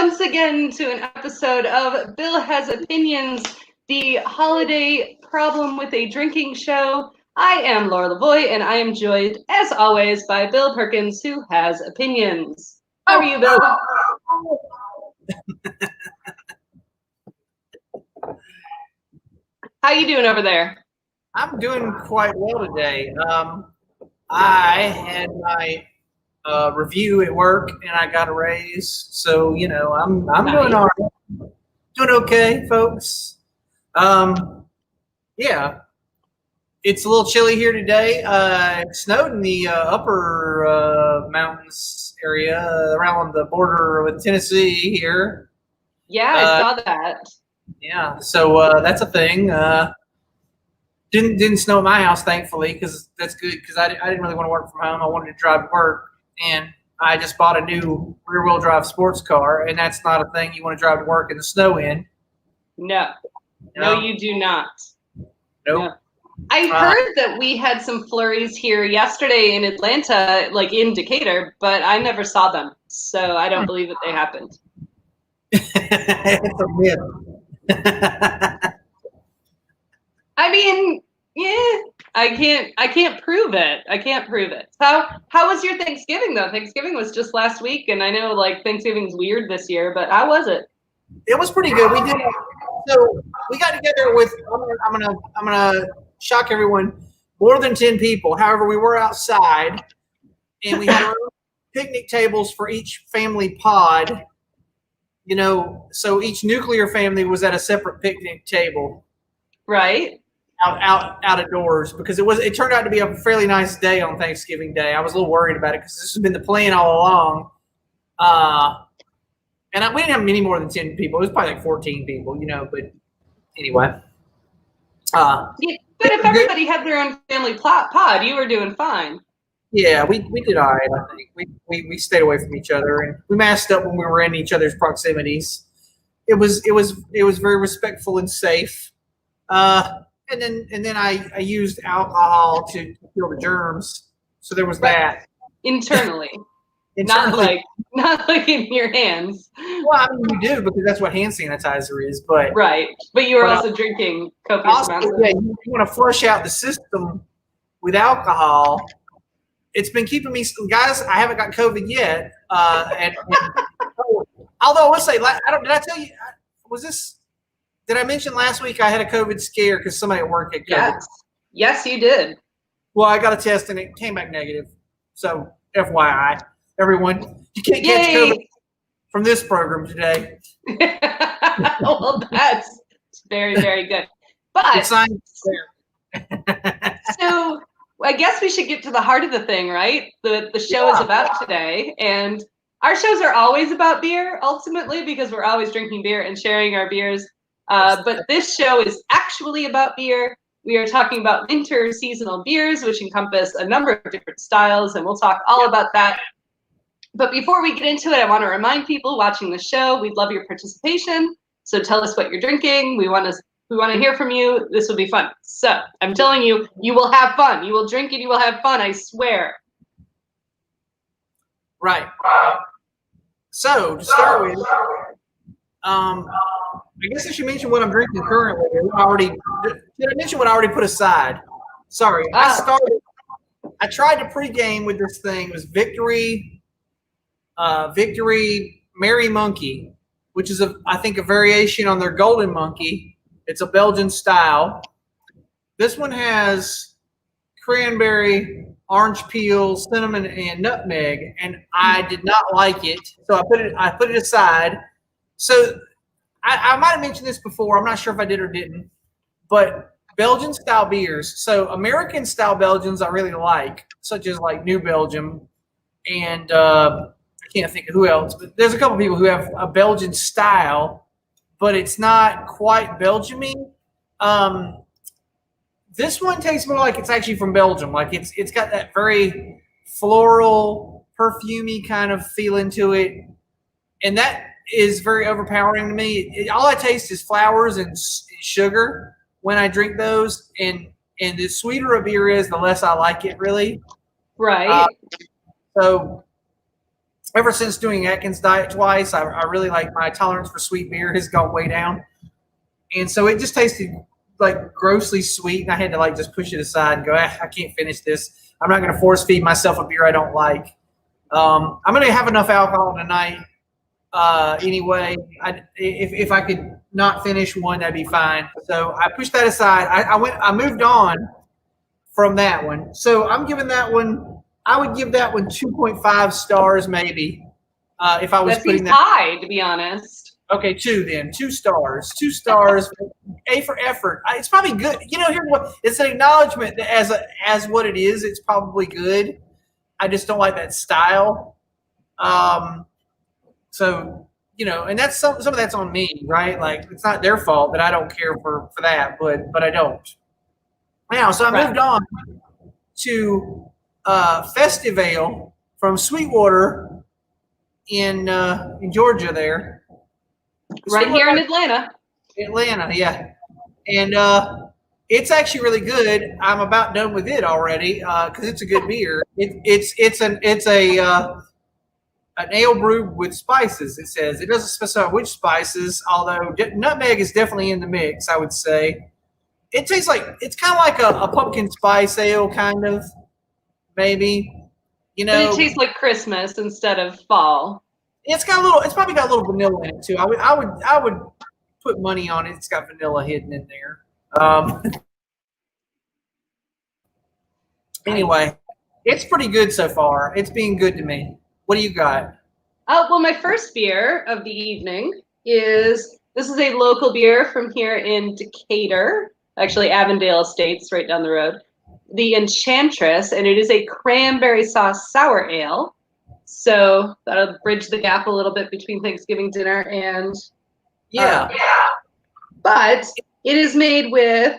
once again to an episode of Bill Has Opinions, the holiday problem with a drinking show. I am Laura Lavoie, and I am joined, as always, by Bill Perkins, who has opinions. How are you, Bill? How you doing over there? I'm doing quite well today. I had my review at work, and I got a raise. So I'm Nice. doing all right. Doing okay, folks. Yeah, it's a little chilly here today. It snowed in the upper mountains area around the border with Tennessee here. Yeah, I saw that. Yeah, so that's a thing. Didn't snow at my house, thankfully, because that's good. Because I didn't really want to work from home. I wanted to drive to work, and I just bought a new rear-wheel drive sports car, and that's not a thing you want to drive to work in the snow in. No, you do not. Nope. No. I heard that we had some flurries here yesterday in Atlanta, like in Decatur, but I never saw them, so I don't believe that they happened. It's a myth. I mean, yeah, I can't prove it. I can't prove it. How was your Thanksgiving though? Thanksgiving was just last week, and I know like Thanksgiving's weird this year, but how was it? It was pretty good. We did. So we got together with. I'm gonna shock everyone. More than 10 people. However, we were outside, and we had our own picnic tables for each family pod. So each nuclear family was at a separate picnic table. Right. Out of doors, because it turned out to be a fairly nice day on Thanksgiving Day. I was a little worried about it because this has been the plan all along. And we didn't have many more than 10 people. It was probably like 14 people, but anyway. But if everybody had their own family pod, you were doing fine. Yeah, we did all right, I think. We stayed away from each other, and we masked up when we were in each other's proximities. It was very respectful and safe. And then I used alcohol to kill the germs. So there was that. Internally. Not like in your hands. Well, I mean, you do, because that's what hand sanitizer is. But right. But you were also drinking copious amounts of it. Yeah, you want to flush out the system with alcohol. It's been keeping me, guys. I haven't got COVID yet. Although I will say, did I tell you? Did I mention last week I had a COVID scare because somebody at work had COVID? Yes, you did. Well, I got a test and it came back negative. So, FYI, everyone, you can't catch COVID from this program today. Well, that's very, very good. But so, I guess we should get to the heart of the thing, right? The show is about today, and our shows are always about beer, ultimately, because we're always drinking beer and sharing our beers. But this show is actually about beer. We are talking about winter seasonal beers, which encompass a number of different styles, and we'll talk all about that. But before we get into it, I want to remind people watching the show, we'd love your participation. So tell us what you're drinking. We want to hear from you. This will be fun. So I'm telling you, you will have fun. You will drink and you will have fun, I swear. Right. So to start with, I guess I should mention what I'm drinking currently. Did I mention what I already put aside? Sorry, I tried to pregame with this thing. It was Victory Merry Monkey, which is I think a variation on their Golden Monkey. It's a Belgian style. This one has cranberry, orange peel, cinnamon, and nutmeg, and I did not like it, so I put it aside. So I might have mentioned this before. I'm not sure if I did or didn't, but Belgian style beers. So American style Belgians I really like, such as like New Belgium, and I can't think of who else, but there's a couple people who have a Belgian style, but it's not quite Belgian-y. This one tastes more like it's actually from Belgium. Like it's got that very floral, perfumey kind of feeling to it, and that is very overpowering to me. All I taste is flowers and sugar when I drink those, and the sweeter a beer is, the less I like it, really. Right. So ever since doing Atkins diet twice, I really like my tolerance for sweet beer has gone way down. And so it just tasted like grossly sweet. And I had to like just push it aside and go, I can't finish this. I'm not going to force feed myself a beer I don't like. I'm going to have enough alcohol tonight anyway. If I could not finish one, that'd be fine. So I pushed that aside. I moved on from that one. So I'm giving that one, I would give that one 2.5 stars maybe. If I was That putting seems that high, to be honest. Okay, 2 then. 2 stars. 2 stars. A for effort. It's probably good. Here's what it's an acknowledgement that as what it is, it's probably good. I just don't like that style. So and that's some of that's on me, right? Like it's not their fault that I don't care for that, but I don't. Now, so I moved on to Festive Ale from Sweetwater in Georgia there. Right here in Atlanta. Atlanta, yeah. And it's actually really good. I'm about done with it already because it's a good beer. It's an ale brewed with spices. It says it doesn't specify which spices, although nutmeg is definitely in the mix. I would say it tastes like it's kind of like a pumpkin spice ale, kind of maybe. But it tastes like Christmas instead of fall. It's probably got a little vanilla in it too. I would put money on it. It's got vanilla hidden in there. Anyway, it's pretty good so far. It's being good to me. What do you got? Well, my first beer of the evening this is a local beer from here in Decatur, actually Avondale Estates, right down the road. The Enchantress, and it is a cranberry sauce sour ale. So that'll bridge the gap a little bit between Thanksgiving dinner and but it is made with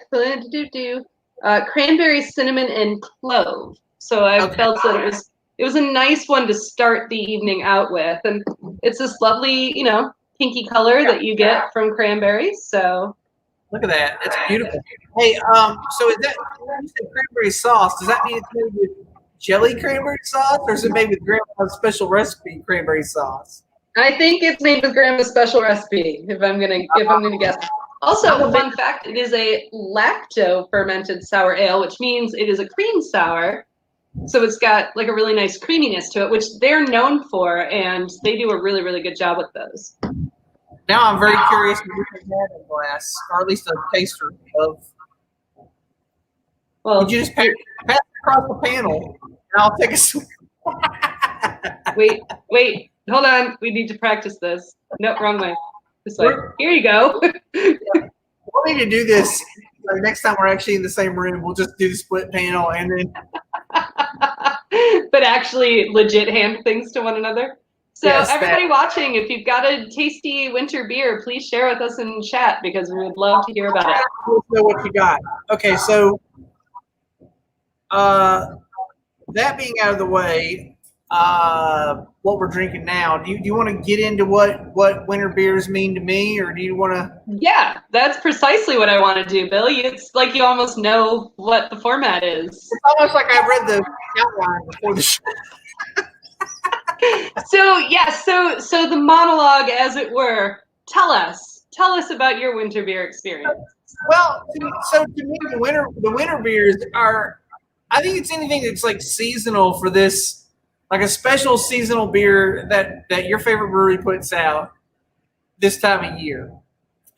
cranberry, cinnamon, and clove. So I felt that it was a nice one to start the evening out with, and it's this lovely, pinky color that you get from cranberries. So look at that. That's beautiful. Hey, so is that when you say cranberry sauce? Does that mean it's made with jelly cranberry sauce, or is it made with Grandma's special recipe cranberry sauce? I think it's made with Grandma's special recipe. If I'm gonna guess. Also, fun fact: it is a lacto fermented sour ale, which means it is a cream sour. So it's got like a really nice creaminess to it, which they're known for, and they do a really, really good job with those. Now I'm very curious to get that glass, or at least a taster of. Well, would you just pass it across the panel, and I'll take a swig. Wait, hold on. We need to practice this. No, wrong way. This way. Here you go. We'll need to do this next time we're actually in the same room. We'll just do the split panel and then. But actually legit hand things to one another. So yes, everybody watching, if you've got a tasty winter beer, please share with us in chat because we would love to hear about it. Let's know what you got. Okay, so that being out of the way, what we're drinking now, do you want to get into what winter beers mean to me, or do you want to? Yeah, that's precisely what I want to do, Bill. It's like you almost know what the format is. It's almost like I read the outline before the show. So the monologue, as it were. Tell us about your winter beer experience. Well, so to me, the winter beers are. I think it's anything that's like seasonal for this, like a special seasonal beer that your favorite brewery puts out this time of year.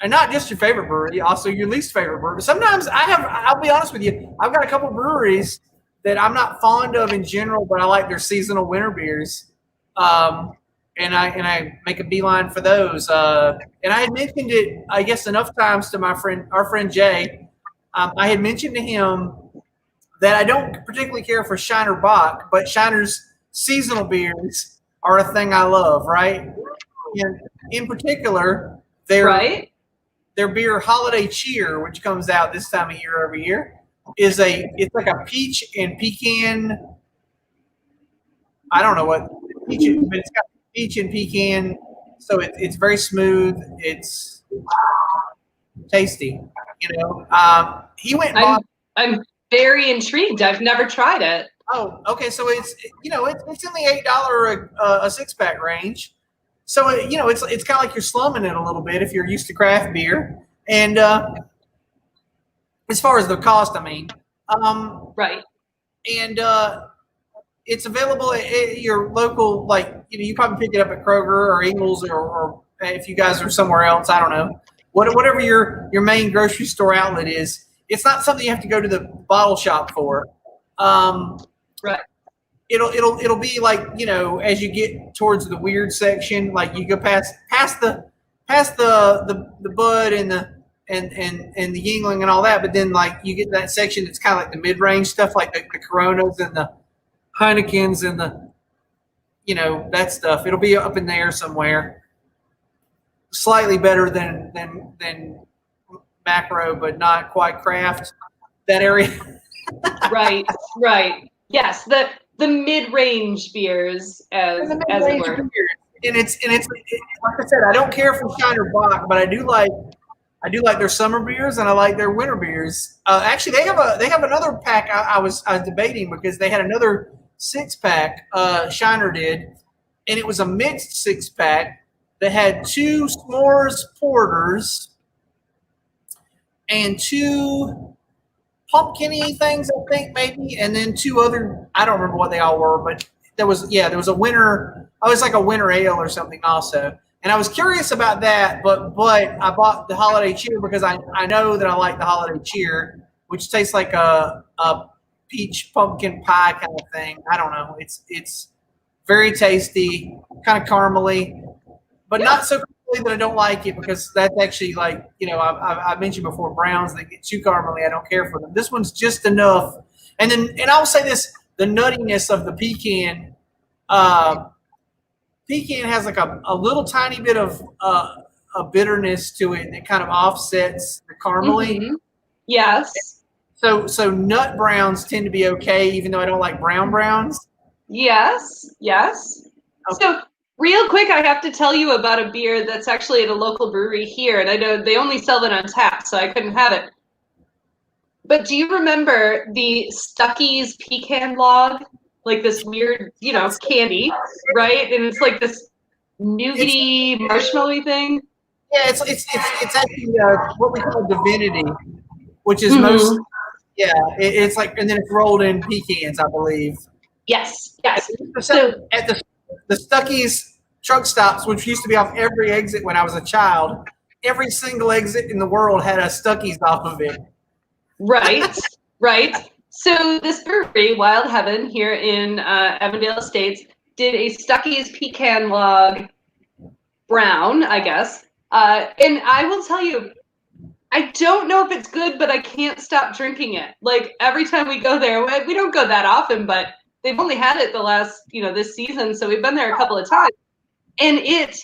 And not just your favorite brewery, also your least favorite brewery. Sometimes I'll be honest with you, I've got a couple breweries that I'm not fond of in general, but I like their seasonal winter beers. And I make a beeline for those. And I had mentioned it, I guess, enough times to our friend Jay. I had mentioned to him that I don't particularly care for Shiner Bock, but Shiner's seasonal beers are a thing I love, right? And in particular, their beer Holiday Cheer, which comes out this time of year every year, it's like a peach and pecan. I don't know what peach is, but it's got peach and pecan, so it's very smooth. It's tasty, He went. I'm very intrigued. I've never tried it. Oh, okay. So it's it's in the $8 a 6 pack range. So it's kind of like you're slumming it a little bit if you're used to craft beer. And as far as the cost, I mean, Right. and it's available at your local, like you probably pick it up at Kroger or Ingles, or if you guys are somewhere else, I don't know, whatever your main grocery store outlet is. It's not something you have to go to the bottle shop for. Um, Right. it'll be like, as you get towards the weird section, like you go past the bud and the Yingling and all that, but then like you get that section that's kind of like the mid range stuff, like the Coronas and the Heinekens and that stuff. It'll be up in there somewhere, slightly better than macro, but not quite craft. That area. Right. Right. Yes. The mid-range beers, as it were. And it's like I said, I don't care for Shiner Bock, but I do like their summer beers and I like their winter beers. Actually, they have another pack. I was debating because they had another 6 pack. Shiner did, and it was a mixed 6 pack that had 2 s'mores porters and 2 pumpkin-y things, I think, maybe, and then 2 other, I don't remember what they all were, but there was a winter, I was like a winter ale or something also. And I was curious about that, but I bought the holiday cheer because I know that I like the holiday cheer, which tastes like a peach pumpkin pie kind of thing. I don't know. It's very tasty, kind of caramely, but not so caramely that I don't like it, because that's actually like, I mentioned before, browns that get too caramely, I don't care for them. This one's just enough. And I'll say this, the nuttiness of the pecan, pecan has like a little tiny bit of a bitterness to it that kind of offsets the caramely. Mm-hmm. Yes. So nut browns tend to be okay, even though I don't like brown browns. Yes. Yes. Okay. So real quick, I have to tell you about a beer that's actually at a local brewery here, and I know they only sell it on tap, so I couldn't have it. But do you remember the Stuckey's pecan log? Like this weird, candy, right? And it's like this nougaty, marshmallowy thing. Yeah, it's actually what we call divinity, which is most. Yeah, it's like, and then it's rolled in pecans, I believe. Yes, yes. So at the Stuckey's truck stops, which used to be off every exit when I was a child, every single exit in the world had a Stuckey's off of it. Right, right. So this brewery, Wild Heaven, here in Avondale Estates, did a Stuckey's pecan log brown, I guess. And I will tell you, I don't know if it's good, but I can't stop drinking it. Like every time we go there, we don't go that often, but they've only had it the last, this season, so we've been there a couple of times. And it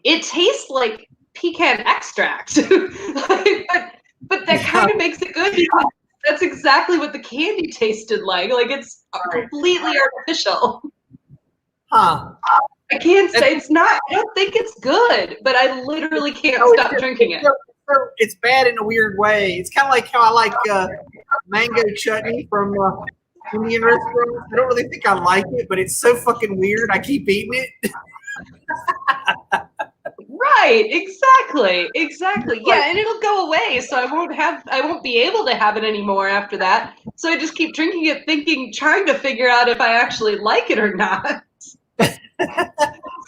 tastes like pecan extract. But that kind of makes it good, because that's exactly what the candy tasted like. Like it's completely artificial. Huh. I can't say it's not. I don't think it's good, but I literally can't stop drinking it. It's bad in a weird way. It's kind of like how I like mango chutney from Indian restaurants. I don't really think I like it, but it's so fucking weird. I keep eating it. Right, exactly. Yeah, and it'll go away, so I won't be able to have it anymore after that. So I just keep drinking it, trying to figure out if I actually like it or not.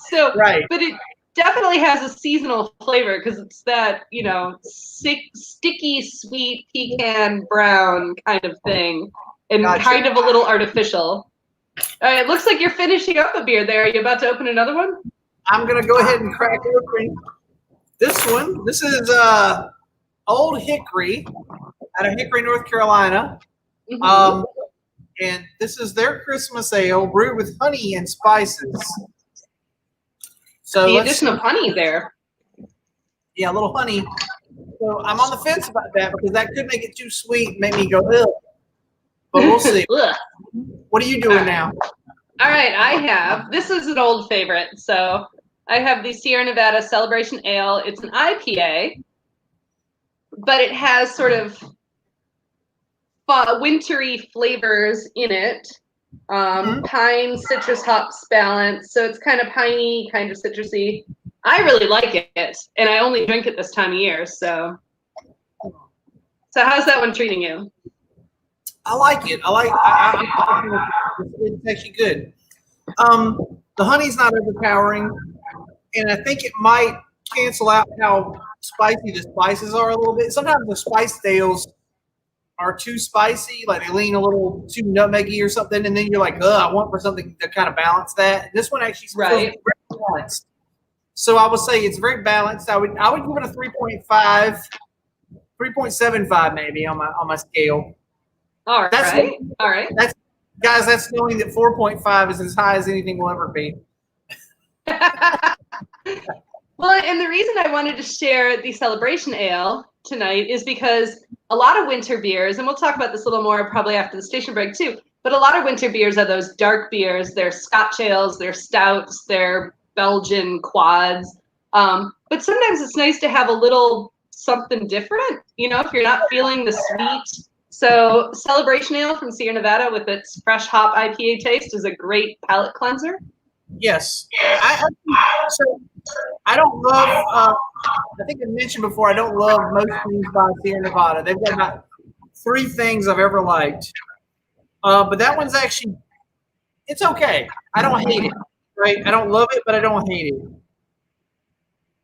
So, right. But it definitely has a seasonal flavor, because it's that, sticky, sweet pecan brown kind of thing, and kind of a little artificial. All right, it looks like you're finishing up a beer there. Are you about to open another one? I'm going to go ahead and crack open this one. This is Old Hickory out of Hickory, North Carolina. Mm-hmm. And this is their Christmas ale brewed with honey and spices. So the addition of honey there. Yeah, a little honey. So I'm on the fence about that, because that could make it too sweet and make me go, ugh. But we'll see. What are you doing now? All right, this is an old favorite. So I have the Sierra Nevada Celebration Ale. It's an IPA, but it has sort of wintry flavors in it. Pine, citrus, hops balance. So it's kind of piney, kind of citrusy. I really like it, and I only drink it this time of year. So how's that one treating you? I like it. It's actually good. The honey's not overpowering, and I think it might cancel out how spicy the spices are a little bit. Sometimes the spice ales are too spicy, like they lean a little too nutmeggy or something, and then you're like, ugh, I want for something to kind of balance that. This one actually feels very balanced. So I would say it's very balanced. I would give it a 3.5, 3.75 maybe on my scale. All right. That's knowing that 4.5 is as high as anything will ever be. Well, and the reason I wanted to share the Celebration Ale tonight is because a lot of winter beers, and we'll talk about this a little more probably after the station break too, but a lot of winter beers are those dark beers. They're Scotch ales, they're stouts, they're Belgian quads. But sometimes it's nice to have a little something different, if you're not feeling the sweet. So Celebration Ale from Sierra Nevada with its fresh hop IPA taste is a great palate cleanser. Yes. I don't love, I think I mentioned before, I don't love most things by Sierra Nevada. They've got about 3 things I've ever liked. But that one's actually, it's okay. I don't hate it, right? I don't love it, but I don't hate it.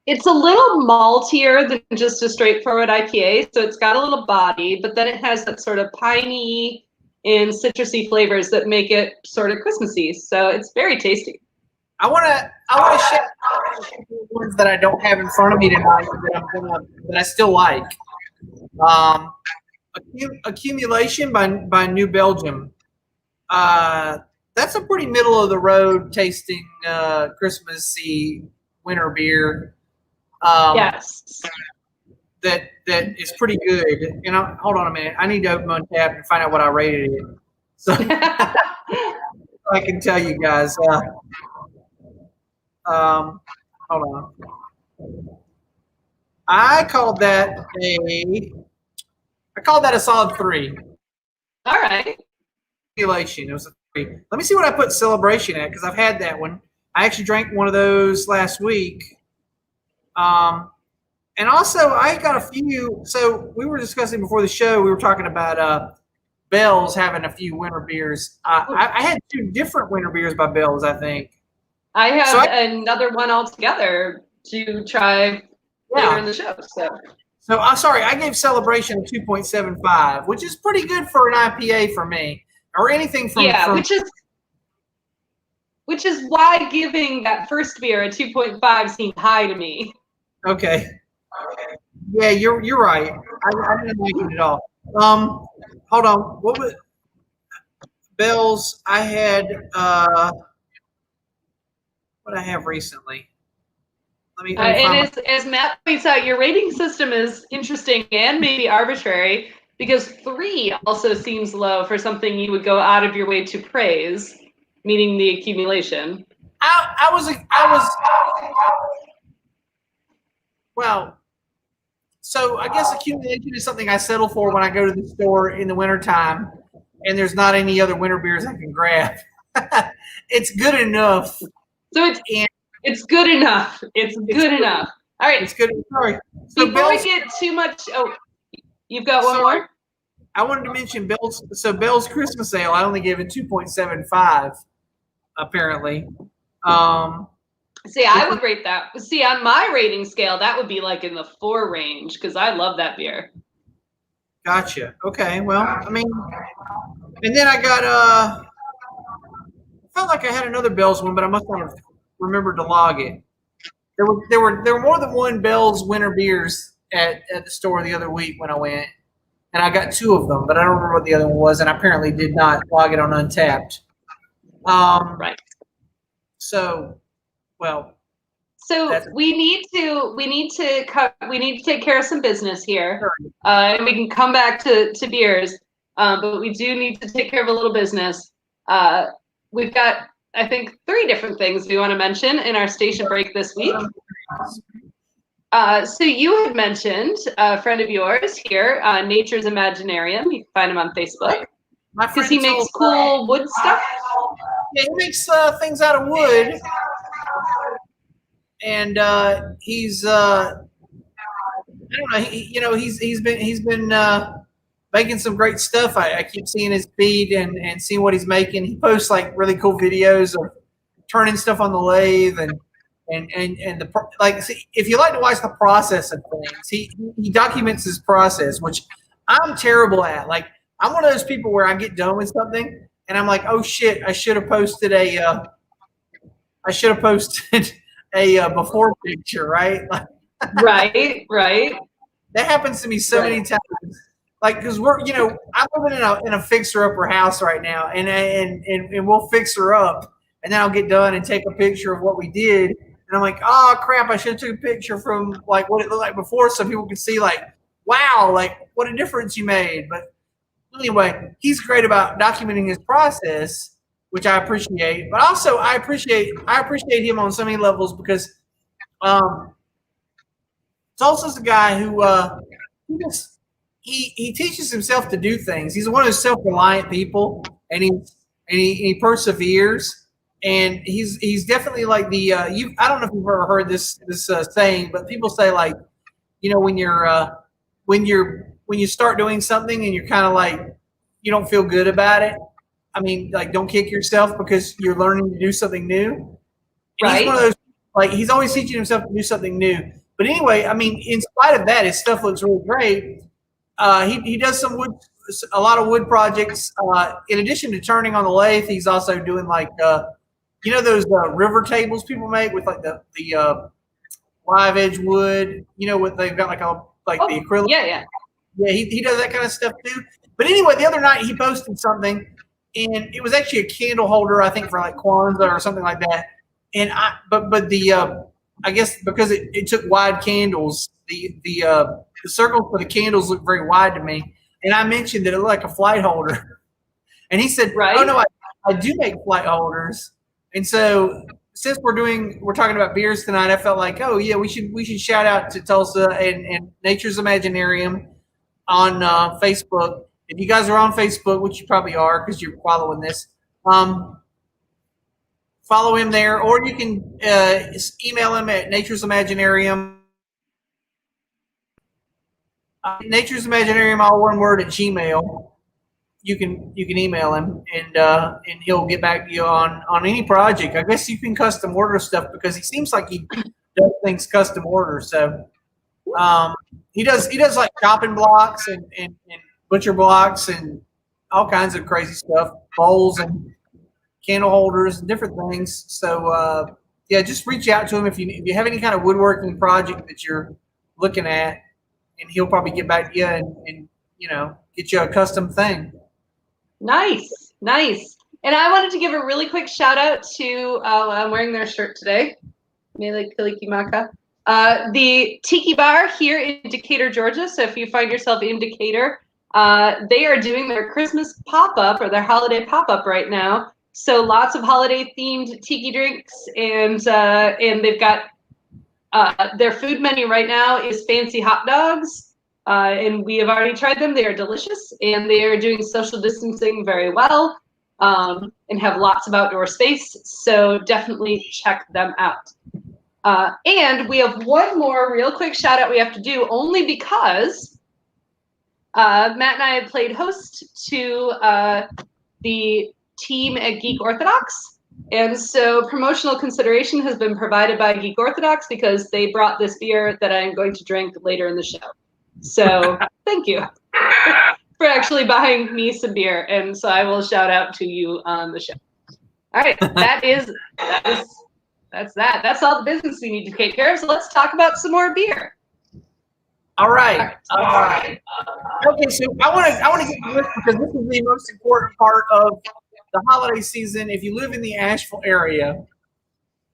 It's a little maltier than just a straightforward IPA, so it's got a little body, but then it has that sort of piney and citrusy flavors that make it sort of Christmassy. So it's very tasty. I want to share ones that I don't have in front of me tonight that I still like. Accumulation by New Belgium. That's a pretty middle of the road tasting Christmassy winter beer. Yes. That is pretty good. Hold on a minute. I need to open Untappd and find out what I rated it. So I can tell you guys. Hold on. I called that a solid 3. All right. Accumulation. It was a 3. Let me see what I put Celebration at, because I've had that one. I actually drank one of those last week. And also I got a few. So we were discussing before the show. We were talking about Bell's having a few winter beers. I had 2 different winter beers by Bell's, I think. I have another one altogether to try later in the show. So I'm sorry, I gave Celebration a 2.75, which is pretty good for an IPA for me, or anything from which is why giving that first beer a 2.5 seemed high to me. Okay. Yeah, you're right. I didn't like it at all. Hold on. What was Bell's? I had what I have recently. Let me and as Matt points out, your rating system is interesting and maybe arbitrary, because 3 also seems low for something you would go out of your way to praise, meaning the accumulation. I was well. So I guess accumulation is something I settle for when I go to the store in the wintertime and there's not any other winter beers I can grab. It's good enough. So it's good enough. It's good enough. All right. It's good. Sorry. So before we get too much, you've got one more? I wanted to mention Bell's. So Bell's Christmas Ale, I only gave it 2.75, apparently. See, I would rate that. See, on my rating scale, that would be like in the 4 range, because I love that beer. Gotcha. Okay. Well, I mean, and then I got I felt like I had another Bell's one, but I must not have remembered to log it. There were more than one Bell's winter beers at the store the other week when I went, and I got 2 of them, but I don't remember what the other one was, and I apparently did not log it on Untappd. Right. So, well. So we need to take care of some business here, and we can come back to beers, but we do need to take care of a little business. We've got, I think, 3 different things we want to mention in our station break this week. So you had mentioned a friend of yours here, Nature's Imaginarium. You can find him on Facebook. My Because friend he makes told, cool wood stuff. yeah, he makes things out of wood, and he's I don't know, he's been making some great stuff. I keep seeing his feed and seeing what he's making. He posts like really cool videos of turning stuff on the lathe and the like. See, if you like to watch the process of things, he documents his process, which I'm terrible at. Like I'm one of those people where I get done with something and I'm like, oh shit, I should have posted a before picture, right? Like, Right, right. that happens to me so many times. Like, because I'm living in a fixer upper house right now, and we'll fix her up, and then I'll get done and take a picture of what we did, and I'm like, oh crap, I should have took a picture from like what it looked like before, so people could see like, wow, like what a difference you made. But anyway, he's great about documenting his process, which I appreciate. But also, I appreciate him on so many levels because um, Tulsa's a guy who he just he teaches himself to do things. He's one of those self-reliant people, and he perseveres. And he's definitely like the you. I don't know if you've ever heard this saying, but people say like, when you start doing something and you're kind of like you don't feel good about it. I mean, like don't kick yourself because you're learning to do something new. And he's one of Right. those like he's always teaching himself to do something new. But anyway, I mean, in spite of that, his stuff looks really great. He does a lot of wood projects. In addition to turning on the lathe, he's also doing like those river tables people make with like the live edge wood. You know what they've got like the acrylic. Yeah, yeah. Yeah, he does that kind of stuff too. But anyway, the other night he posted something, and it was actually a candle holder, I think for like Kwanzaa or something like that. And but the I guess because it took wide candles, the circles for the candles looked very wide to me. And I mentioned that it looked like a flight holder, and he said, Right. "Oh no, I do make flight holders." And so since we're talking about beers tonight, I felt like, oh yeah, we should shout out to Tulsa and Nature's Imaginarium on Facebook. If you guys are on Facebook, which you probably are because you're following this, follow him there, or you can email him at Nature's Imaginarium. Nature's Imaginarium, all one word at Gmail. You can email him and he'll get back to you on any project. I guess you can custom order stuff because he seems like he does things custom order. So he does like chopping blocks and butcher blocks and all kinds of crazy stuff, bowls and candle holders and different things. So yeah, just reach out to him if you have any kind of woodworking project that you're looking at, and he'll probably get back to you and get you a custom thing. Nice, nice. And I wanted to give a really quick shout out to, I'm wearing their shirt today, Mele Kalikimaka, the Tiki Bar here in Decatur, Georgia. So if you find yourself in Decatur, they are doing their Christmas pop-up or their holiday pop-up right now. So lots of holiday-themed tiki drinks, and they've got their food menu right now is fancy hot dogs. And we have already tried them. They are delicious, and they are doing social distancing very well, and have lots of outdoor space. So definitely check them out. And we have one more real quick shout out we have to do, only because Matt and I have played host to the team at Geek Orthodox. And so promotional consideration has been provided by Geek Orthodox because they brought this beer that I'm going to drink later in the show. So thank you for actually buying me some beer. And so I will shout out to you on the show. All right, that's that. That's all the business we need to take care of. So let's talk about some more beer. All right. Okay, so I want to get to this because this is the most important part of the holiday season. If you live in the Asheville area,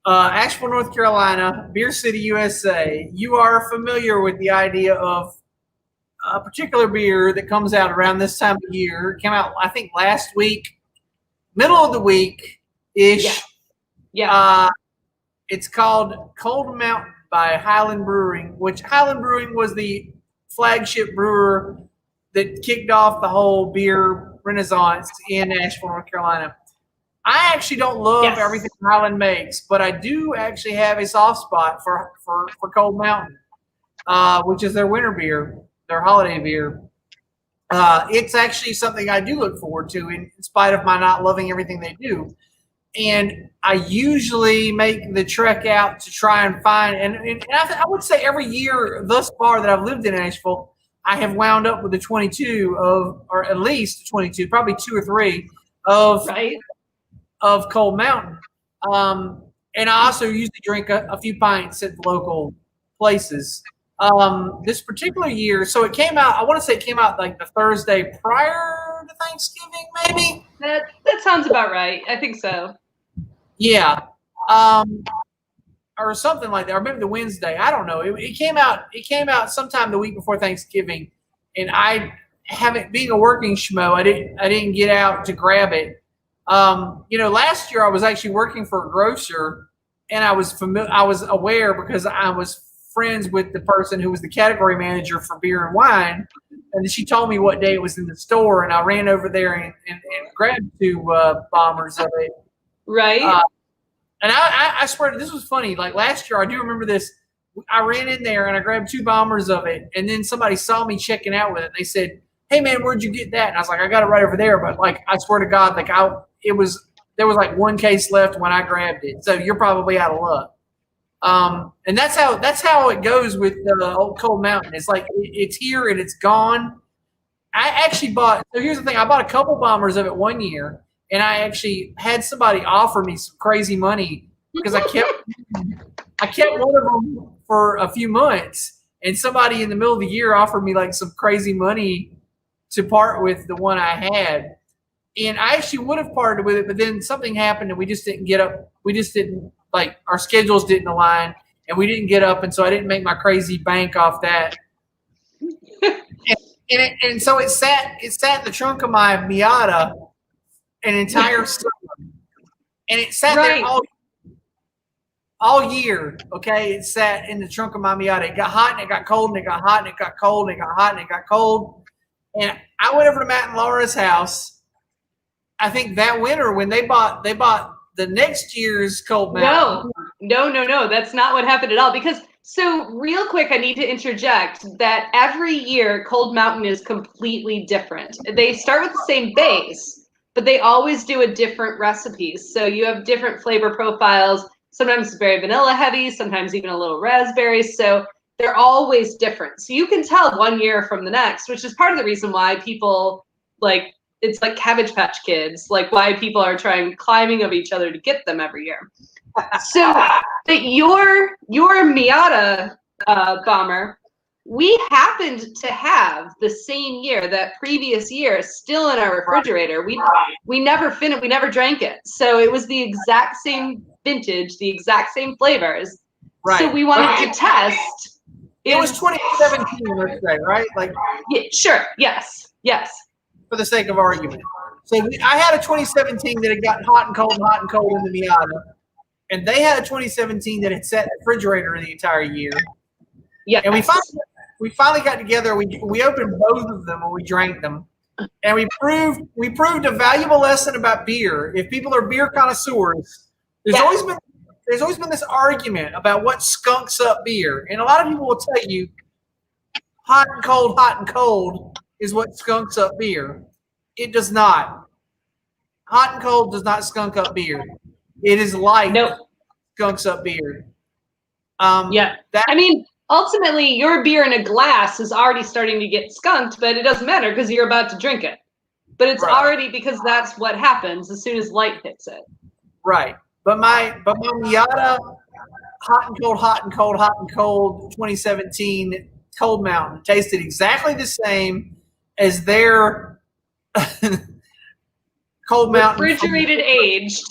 Asheville, North Carolina, Beer City, USA, you are familiar with the idea of a particular beer that comes out around this time of year. It came out, I think, last week, middle of the week ish. Yeah. It's called Cold Mountain by Highland Brewing, which Highland Brewing was the flagship brewer that kicked off the whole beer renaissance in Nashville, North Carolina. I actually don't love everything Highland makes, but I do actually have a soft spot for Cold Mountain, which is their winter beer, their holiday beer. It's actually something I do look forward to in spite of my not loving everything they do. And I usually make the trek out to try and find, and I would say every year thus far that I've lived in Nashville, I have wound up with a 22 or at least 22, probably 2 or 3 of Cold Mountain. And I also usually drink a few pints at the local places. This particular year, so it came out, I want to say it came out like the Thursday prior to Thanksgiving, maybe? That sounds about right. I think so. Yeah. Or something like that, or maybe the Wednesday. I don't know. It came out sometime the week before Thanksgiving, and I haven't, being a working schmo, I didn't get out to grab it. Last year I was actually working for a grocer, and I was aware because I was friends with the person who was the category manager for beer and wine, and she told me what day it was in the store, and I ran over there and grabbed 2 bombers of it. Right. And I swear, this was funny. Like last year, I do remember this. I ran in there and I grabbed 2 bombers of it, and then somebody saw me checking out with it. They said, "Hey man, where'd you get that?" And I was like, "I got it right over there." But like, I swear to God, like there was like 1 case left when I grabbed it. So you're probably out of luck. And that's how it goes with the old Cold Mountain. It's like it's here and it's gone. I actually bought. So here's the thing: I bought a couple bombers of it one year, and I actually had somebody offer me some crazy money because I kept one of them for a few months, and somebody in the middle of the year offered me like some crazy money to part with the one I had. And I actually would have parted with it, but then something happened and we just didn't get up. We just didn't, like, our schedules didn't align and we didn't get up. And so I didn't make my crazy bank off that. and so it sat in the trunk of my Miata an entire summer. And it sat there all year. Okay. It sat in the trunk of my Miata. It got hot and it got cold and it got hot and it got cold and it got hot and it got cold. And I went over to Matt and Laura's house. I think that winter when they bought the next year's Cold Mountain. No. That's not what happened at all. Because so real quick, I need to interject that every year Cold Mountain is completely different. They start with the same base, but they always do a different recipes. So you have different flavor profiles. Sometimes it's very vanilla heavy, sometimes even a little raspberry. So they're always different. So you can tell one year from the next, which is part of the reason why people it's like Cabbage Patch Kids, like why people are climbing of each other to get them every year. So your Miata bomber, we happened to have the same year, that previous year, still in our refrigerator. We never finished, we never drank it. So it was the exact same vintage, the exact same flavors. Right. So we wanted to test. It was 2017, let's say, right? Like, yeah, sure. Yes. For the sake of argument. So I had a 2017 that had gotten hot and cold in the Miata. And they had a 2017 that had sat in the refrigerator the entire year. Yeah. And we finally got together. We opened both of them and we drank them. And we proved a valuable lesson about beer. If people are beer connoisseurs, there's always been this argument about what skunks up beer. And a lot of people will tell you hot and cold is what skunks up beer. It does not. Hot and cold does not skunk up beer. It is light that skunks up beer. Ultimately, your beer in a glass is already starting to get skunked, but it doesn't matter because you're about to drink it. But it's already, because that's what happens as soon as light hits it. Right. But my Miata hot and cold 2017 Cold Mountain tasted exactly the same as their Cold Mountain. Refrigerated aged.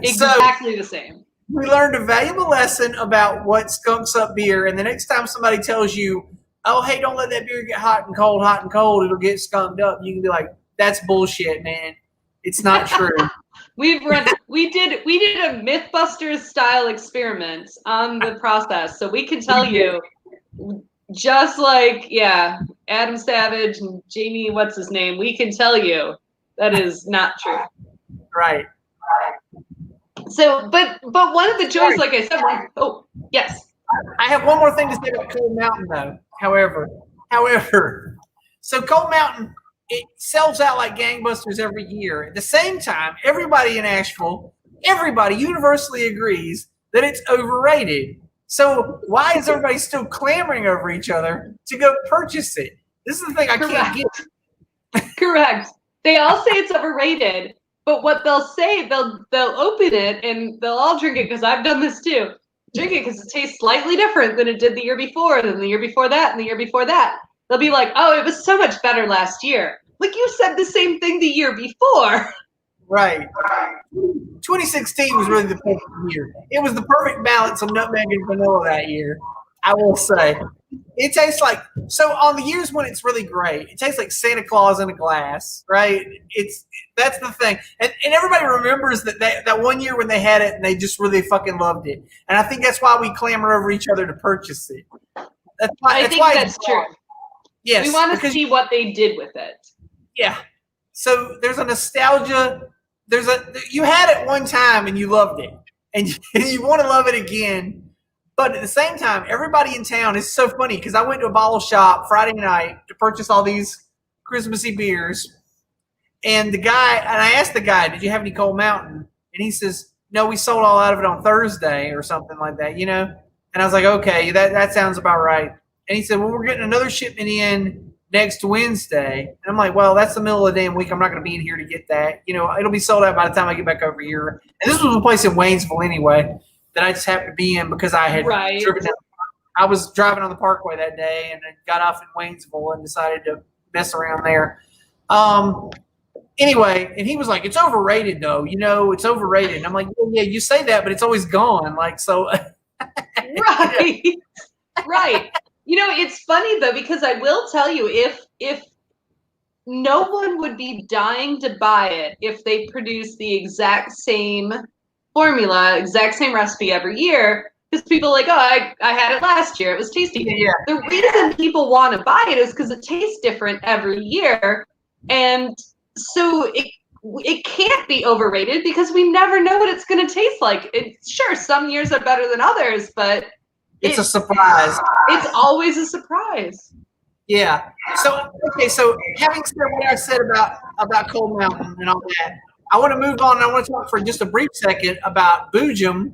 Exactly the same. We learned a valuable lesson about what skunks up beer. And the next time somebody tells you, "Oh, hey, don't let that beer get hot and cold, it'll get skunked up," you can be like, "That's bullshit, man. It's not true." We did a MythBusters style experiment on the process, so we can tell you, just like Adam Savage and Jamie, what's his name, we can tell you that is not true. Right. So, but one of the joys, like I said, oh yes, I have one more thing to say about Cold Mountain, though. However, so Cold Mountain, it sells out like gangbusters every year. At the same time, everybody in Asheville, everybody universally agrees that it's overrated. So why is everybody still clamoring over each other to go purchase it? This is the thing I can't get. Correct. They all say it's overrated, but what they'll say, they'll open it and they'll all drink it, because I've done this too. Drink it because it tastes slightly different than it did the year before, than the year before that, and the year before that. They'll be like, oh, it was so much better last year. Like, you said the same thing the year before. Right. 2016 was really the perfect year. It was the perfect balance of nutmeg and vanilla that year, I will say. It tastes like, so on the years when it's really great, it tastes like Santa Claus in a glass, right? That's the thing. And everybody remembers that one year when they had it and they just really fucking loved it. And I think that's why we clamor over each other to purchase it. I think that's true. Yes. We want to see what they did with it. Yeah. So there's a nostalgia. You had it one time and you loved it, and you want to love it again. But at the same time, everybody in town is so funny, because I went to a bottle shop Friday night to purchase all these Christmassy beers. And I asked the guy, did you have any Cold Mountain? And he says, no, we sold all out of it on Thursday or something like that, you know? And I was like, okay, that sounds about right. And he said, well, we're getting another shipment in next Wednesday. And I'm like, well, that's the middle of the damn week. I'm not going to be in here to get that. You know, it'll be sold out by the time I get back over here. And this was a place in Waynesville anyway that I just happened to be in because I had driven down. I was driving on the Parkway that day and then got off in Waynesville and decided to mess around there. Anyway, and he was like, it's overrated though. You know, it's overrated. And I'm like, well, yeah, you say that, but it's always gone. Like, so. Right. Right. You know, it's funny though, because I will tell you, if no one would be dying to buy it if they produce the exact same formula, exact same recipe every year, because people are like, oh, I had it last year, it was tasty. Yeah. The reason people want to buy it is because it tastes different every year, and so it can't be overrated because we never know what it's going to taste like. Sure, some years are better than others, but it's a surprise. It's always a surprise. Yeah. So having said what I said about Cold Mountain and all that, I want to move on, and I want to talk for just a brief second about Boojum,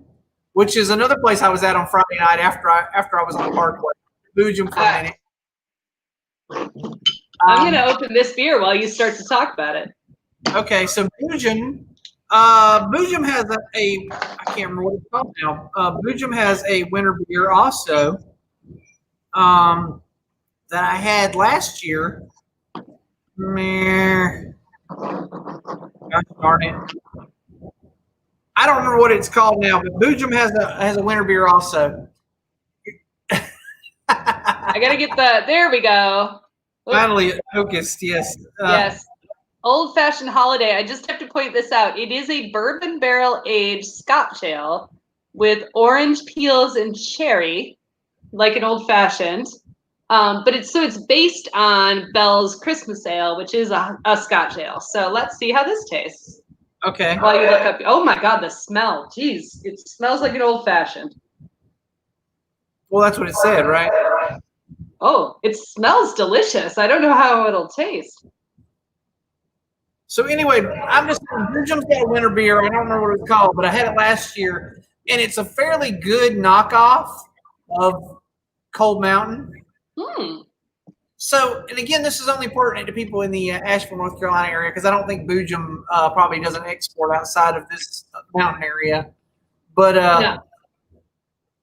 which is another place I was at on Friday night after I was on the Parkway. Boojum for a minute. I'm going to open this beer while you start to talk about it. Okay, so Boojum has I can't remember what it's called now. Boojum has a winter beer also that I had last year. Gosh darn it. I don't remember what it's called now, but Boojum has a winter beer also. I gotta get there we go. Finally focused, yes. Yes. Old Fashioned Holiday. I just have to point this out. It is a bourbon barrel aged Scotch ale with orange peels and cherry, like an old fashioned. But it's based on Bell's Christmas ale, which is a Scotch ale. So let's see how this tastes. Okay. While you look up, oh my God, the smell! Jeez, it smells like an old fashioned. Well, that's what it said, right? Oh, it smells delicious. I don't know how it'll taste. So anyway, I'm just saying, Boojum's got a winter beer. I don't remember what it's called, but I had it last year, and it's a fairly good knockoff of Cold Mountain. So, and again, this is only pertinent to people in the Asheville, North Carolina area, because I don't think Boojum probably doesn't export outside of this mountain area. But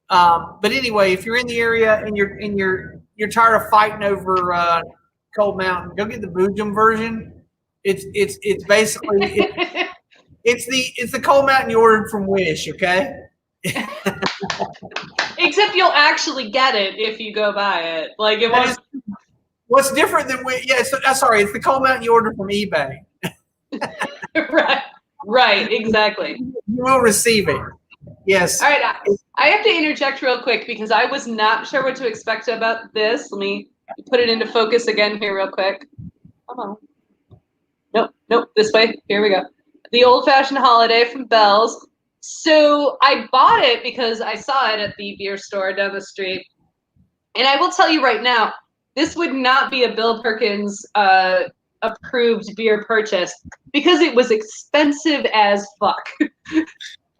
but anyway, if you're in the area and you're tired of fighting over Cold Mountain, go get the Boojum version. It's basically it's the Cold Mountain you ordered from Wish, okay? Except you'll actually get it if you go buy it. Like it was. What's different than Wish? Yeah, sorry, it's the Cold Mountain you ordered from eBay. Right. Right, exactly. You will receive it. Yes. All right, I have to interject real quick because I was not sure what to expect about this. Let me put it into focus again here real quick. Come on. Nope, this way. Here we go. The Old Fashioned Holiday from Bell's. So I bought it because I saw it at the beer store down the street. And I will tell you right now, this would not be a Bill Perkins approved beer purchase because it was expensive as fuck.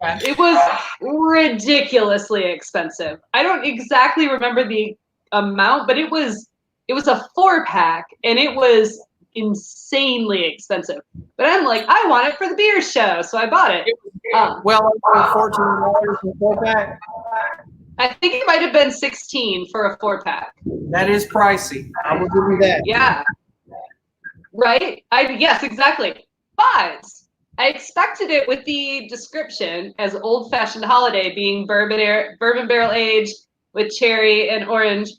It was ridiculously expensive. I don't exactly remember the amount, but it was a 4-pack and it was insanely expensive. But I'm like, I want it for the beer show, so I bought it. Well, $14 for 4-pack. I think it might have been 16 for a 4-pack. That is pricey. I will give you that. Yeah. Right? Yes, exactly. But I expected it with the description as Old Fashioned Holiday being bourbon barrel aged with cherry and orange,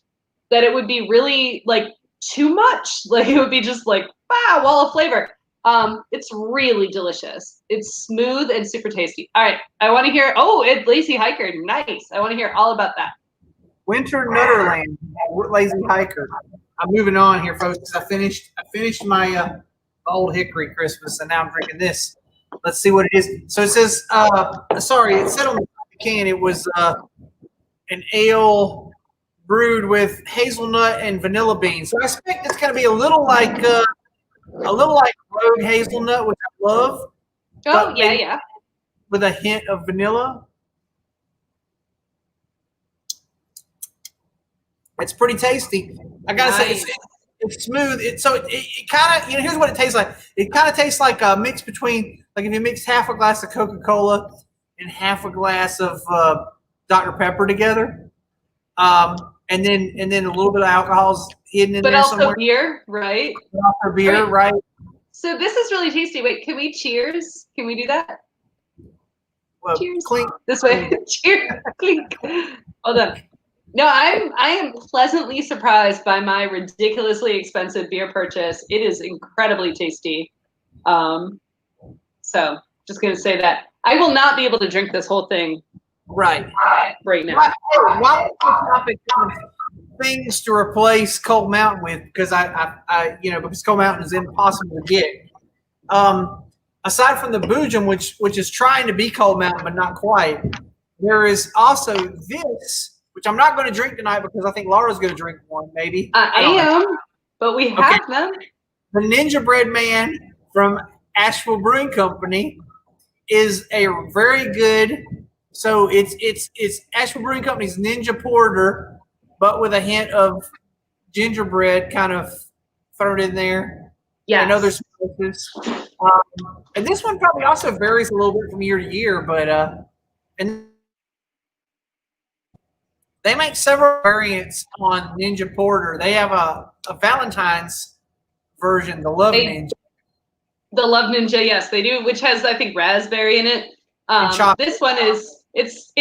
that it would be really like too much. Like it would be just like, wow, wall of flavor. It's really delicious. It's smooth and super tasty. All right, I want to hear. Oh, it's Lazy Hiker. Nice. I want to hear all about that. Winter Nutterland, Lazy Hiker. I'm moving on here, folks. I finished my Old Hickory Christmas, and now I'm drinking this. Let's see what it is. So it says, it said on the can it was an ale brewed with hazelnut and vanilla beans. So I expect it's going to be a little like road hazelnut, which I love. Oh, yeah. With a hint of vanilla. It's pretty tasty. I gotta say, it's smooth. It kind of, here's what it tastes like. It kind of tastes like a mix between, like if you mix half a glass of Coca-Cola and half a glass of Dr. Pepper together, and then a little bit of alcohol's hidden in there somewhere. But also beer, right? Also beer, right? So this is really tasty. Wait, can we cheers? Can we do that? Well, cheers. Clink. This way. Cheers. Clink. Hold on. No, I am pleasantly surprised by my ridiculously expensive beer purchase. It is incredibly tasty. So just gonna say that I will not be able to drink this whole thing right now. Why topic of things to replace Cold Mountain with? Because because Cold Mountain is impossible to get. Aside from the Boojum, which is trying to be Cold Mountain but not quite, there is also this, which I'm not going to drink tonight because I think Laura's going to drink one, maybe. I am, but we have them. The Ninja Bread Man from Asheville Brewing Company is a very good. So it's Asheville Brewing Company's Ninja Porter, but with a hint of gingerbread kind of thrown in there. Yeah. And other spices. And this one probably also varies a little bit from year to year, but and they make several variants on Ninja Porter. They have a Valentine's version, the Love Ninja. The Love Ninja, yes, they do, which has, I think, raspberry in it. This one is it's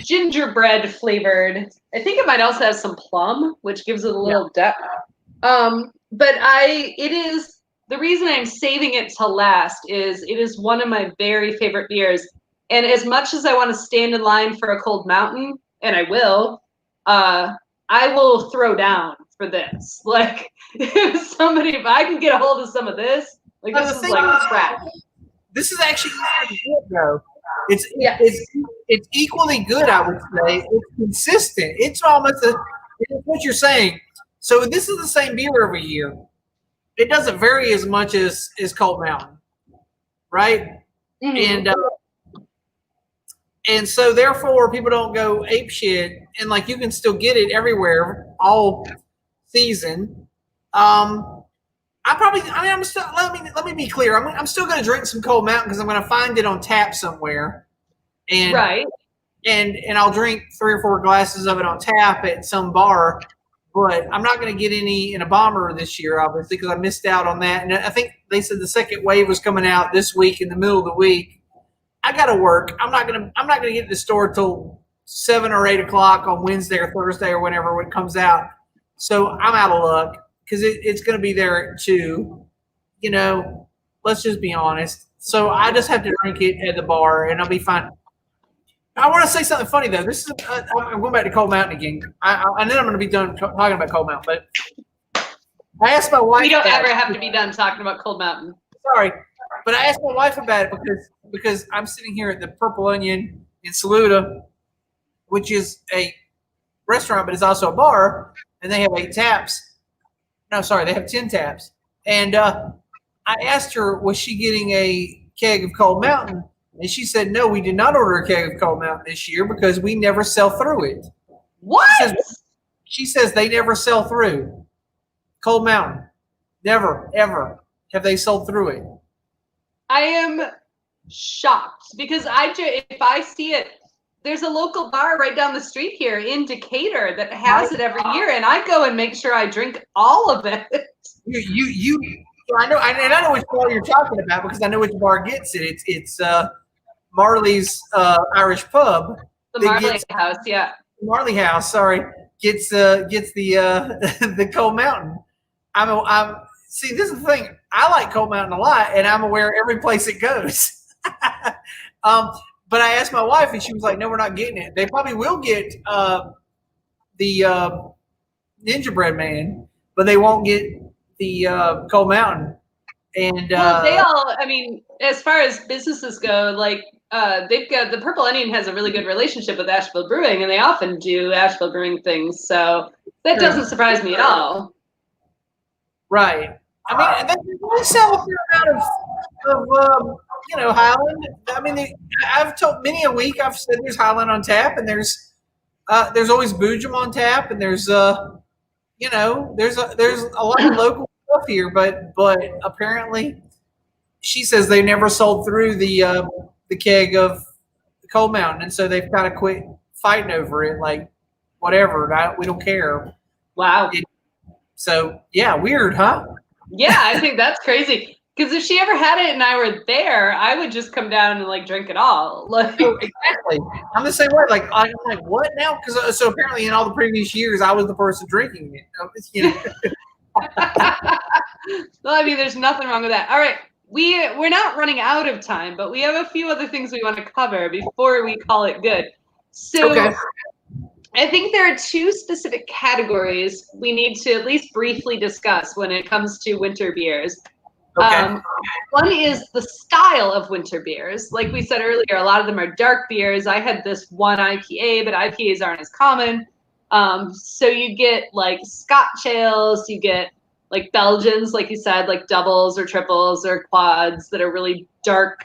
gingerbread flavored. I think it might also have some plum, which gives it a little depth. But it is, the reason I'm saving it to last is it is one of my very favorite beers. And as much as I want to stand in line for a Cold Mountain, and I will throw down for this. Like, if I can get a hold of some of this, like this is like trash. This is actually good though. It's equally good, I would say. It's consistent. It's almost it's what you're saying. So this is the same beer every year. It doesn't vary as much as Cold Mountain, right? Mm-hmm. And so therefore people don't go ape shit, and like you can still get it everywhere all season. Let me be clear. I'm still going to drink some Cold Mountain because I'm going to find it on tap somewhere, and and I'll drink 3 or 4 glasses of it on tap at some bar. But I'm not going to get any in a bomber this year, obviously, because I missed out on that. And I think they said the second wave was coming out this week in the middle of the week. I got to work. I'm not going to get to the store till 7 or 8 o'clock on Wednesday or Thursday or whenever when it comes out. So I'm out of luck because it's going to be there at 2. Let's just be honest. So I just have to drink it at the bar, and I'll be fine. I want to say something funny though. This is I'm going back to Cold Mountain again. And then I'm going to be done talking about Cold Mountain. But I asked my wife. We don't ever have to be done talking about Cold Mountain. Sorry, but I asked my wife about it because I'm sitting here at the Purple Onion in Saluda, which is a restaurant, but it's also a bar, and they have 8 taps. No, sorry, they have 10 taps. And I asked her, was she getting a keg of Cold Mountain? And she said, no, we did not order a keg of Cold Mountain this year because we never sell through it. What? She says they never sell through Cold Mountain. Never, ever have they sold through it. I am shocked because if I see it, there's a local bar right down the street here in Decatur that has it every year, and I go and make sure I drink all of it. I know, and I know which bar you're talking about because I know which bar gets it. It's Marley's Irish Pub. The Marley House, yeah. Marley House, sorry, gets the the Cold Mountain. See, this is the thing. I like Cold Mountain a lot, and I'm aware every place it goes. But I asked my wife, and she was like, "No, we're not getting it. They probably will get the Ninja Bread Man, but they won't get the Cold Mountain." And well, they all. I mean, as far as businesses go, like they've got the Purple Onion has a really good relationship with Asheville Brewing, and they often do Asheville Brewing things. So that doesn't surprise me at all. Right. I mean, they sell a fair amount of Highland. I mean, I've told many a week. I've said there's Highland on tap, and there's always Boojum on tap, and there's there's a lot of local stuff here. But apparently, she says they never sold through the keg of Cold Mountain, and so they've kind of quit fighting over it. Like, whatever, we don't care. Wow. So yeah, weird, huh? Yeah, I think that's crazy. Because if she ever had it and I were there, I would just come down and like drink it all. Like exactly, I'm the same way. Like I'm like, what now? Because so apparently in all the previous years, I was the person drinking it. Well, I mean, there's nothing wrong with that. All right, we're not running out of time, but we have a few other things we want to cover before we call it good. So. Okay. I think there are 2 specific categories we need to at least briefly discuss when it comes to winter beers. Okay. One is the style of winter beers. Like we said earlier, a lot of them are dark beers. I had this one IPA, but IPAs aren't as common. So you get like Scotch ales, you get like Belgians, like you said, like doubles or triples or quads that are really dark,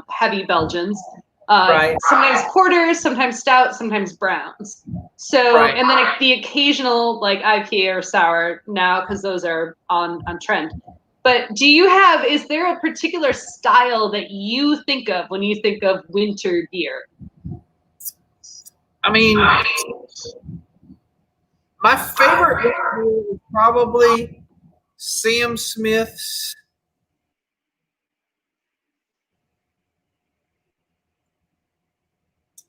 heavy Belgians. Right. Sometimes porters, sometimes stouts, sometimes browns. So, right. And then the occasional like IPA or sour now, because those are on trend. But is there a particular style that you think of when you think of winter beer? I mean, my favorite beer is probably Sam Smith's.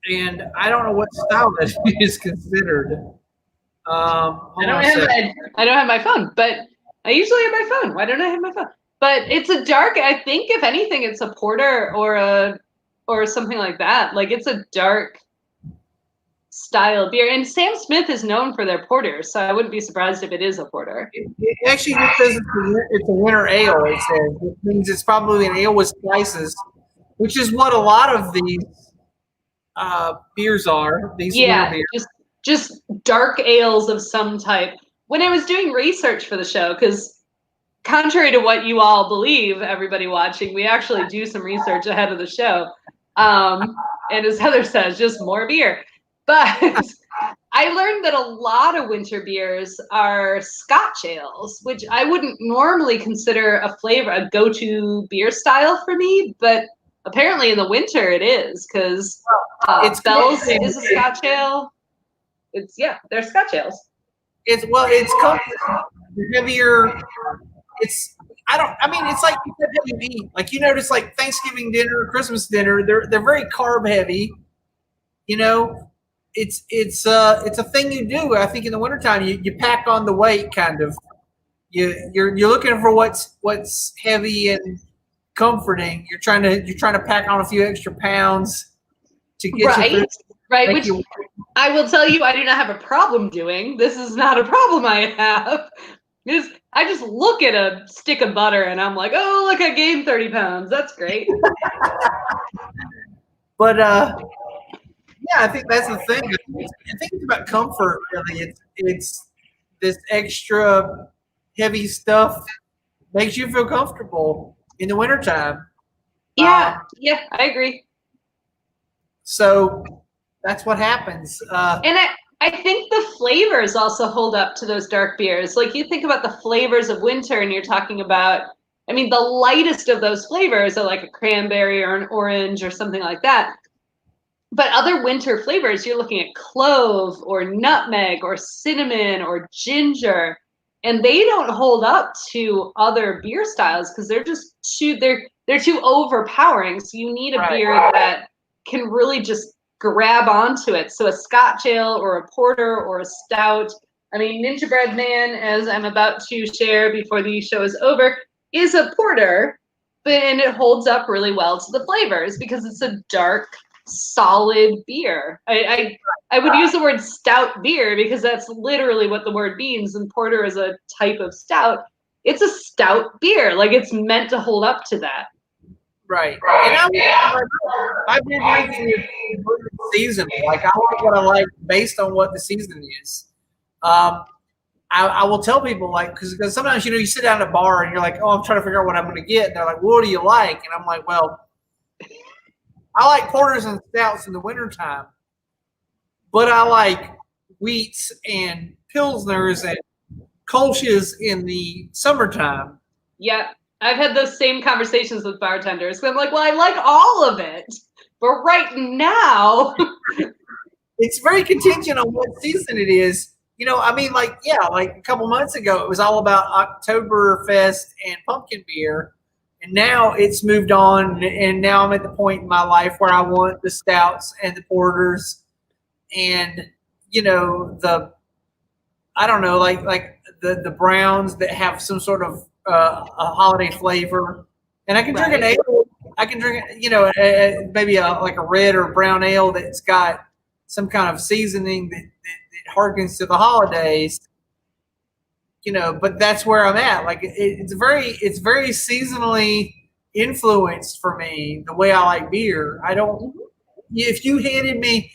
And I don't know what style that is considered. I don't have my phone, but I usually have my phone. Why don't I have my phone? But it's a dark. I think if anything, it's a porter or something like that. Like it's a dark style beer. And Sam Smith is known for their porters, so I wouldn't be surprised if it is a porter. It actually says it's a winter ale. It says, which means it's probably an ale with spices, which is what a lot of these beers are. These beers. Just dark ales of some type. When I was doing research for the show, because contrary to what you all believe, everybody watching, we actually do some research ahead of the show. And as Heather says, just more beer. But I learned that a lot of winter beers are Scotch ales, which I wouldn't normally consider a go-to beer style for me, but apparently in the winter it is, because Bell's is a Scotch ale. They're Scotch ales. It's heavier. It's like heavy meat. Like you notice, like Thanksgiving dinner, Christmas dinner, they're very carb heavy. It's a thing you do. I think in the wintertime you pack on the weight kind of. You're looking for what's heavy and comforting. You're trying to pack on a few extra pounds to get you through. Right, which I will tell you I do not have a problem doing. This is not a problem I have. I just look at a stick of butter and I'm like, oh, look, I gained 30 pounds. That's great. But yeah, I think that's the thing. I think it's about comfort, really. It's this extra heavy stuff makes you feel comfortable in the wintertime. Yeah, I agree. So that's what happens. And I think the flavors also hold up to those dark beers. Like you think about the flavors of winter and you're talking about, I mean, the lightest of those flavors are like a cranberry or an orange or something like that. But other winter flavors, you're looking at clove or nutmeg or cinnamon or ginger, and they don't hold up to other beer styles because they're just they're too overpowering. So you need a beer that can really just grab onto it. So a Scotch ale or a porter or a stout. I mean, Ninja Bread Man, as I'm about to share before the show is over, is a porter, and it holds up really well to the flavors because it's a dark, solid beer. I would use the word stout beer because that's literally what the word means, and porter is a type of stout. It's a stout beer. Like it's meant to hold up to that. Right. And I've been drinking seasonal. Like I like what I like based on what the season is. I will tell people like because sometimes you sit down at a bar and you're like, oh, I'm trying to figure out what I'm going to get. And they're like, what do you like? And I'm like, well, I like porters and stouts in the wintertime, but I like wheats and pilsners and kolsch's in the summertime. Yeah, I've had those same conversations with bartenders. I'm like, well, I like all of it, but right now, it's very contingent on what season it is. I mean, like a couple months ago, it was all about Oktoberfest and pumpkin beer. And now it's moved on, and now I'm at the point in my life where I want the stouts and the porters, and I don't know, like the browns that have some sort of a holiday flavor. And I can drink an ale. I can drink maybe like a red or brown ale that's got some kind of seasoning that harkens to the holidays. But that's where I'm at. Like it's very seasonally influenced for me, the way I like beer. If you handed me,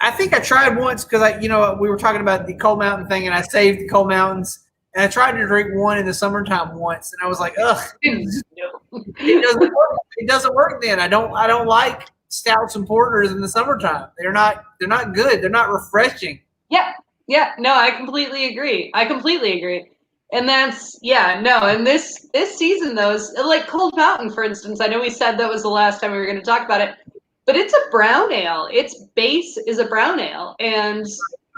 I think I tried once because we were talking about the Cold Mountain thing and I saved the Cold Mountains and I tried to drink one in the summertime once and I was like, ugh, it doesn't work. It doesn't work then. I don't like stouts and porters in the summertime. They're not good. They're not refreshing. Yeah, no, I completely agree. And that's, and this season, though, like Cold Mountain, for instance, I know we said that was the last time we were going to talk about it, but it's a brown ale. Its base is a brown ale,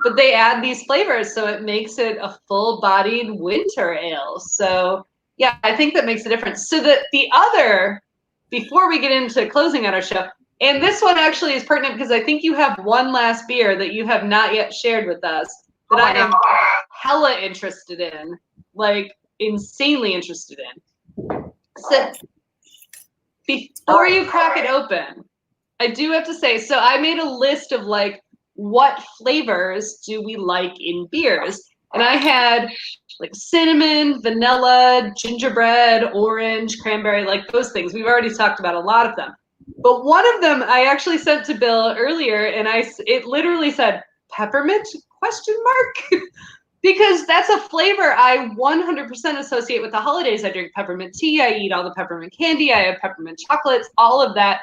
but they add these flavors, so it makes it a full-bodied winter ale. So, yeah, I think that makes a difference. So the other, before we get into closing out our show, and this one actually is pertinent because I think you have one last beer that you have not yet shared with us that I am hella interested in, like insanely interested in. So before you crack it open, I do have to say, so I made a list of like, what flavors do we like in beers? And I had like cinnamon, vanilla, gingerbread, orange, cranberry, like those things. We've already talked about a lot of them. But one of them I actually sent to Bill earlier, and it literally said peppermint ? Because that's a flavor I 100% associate with the holidays. I drink peppermint tea. I eat all the peppermint candy. I have peppermint chocolates, all of that.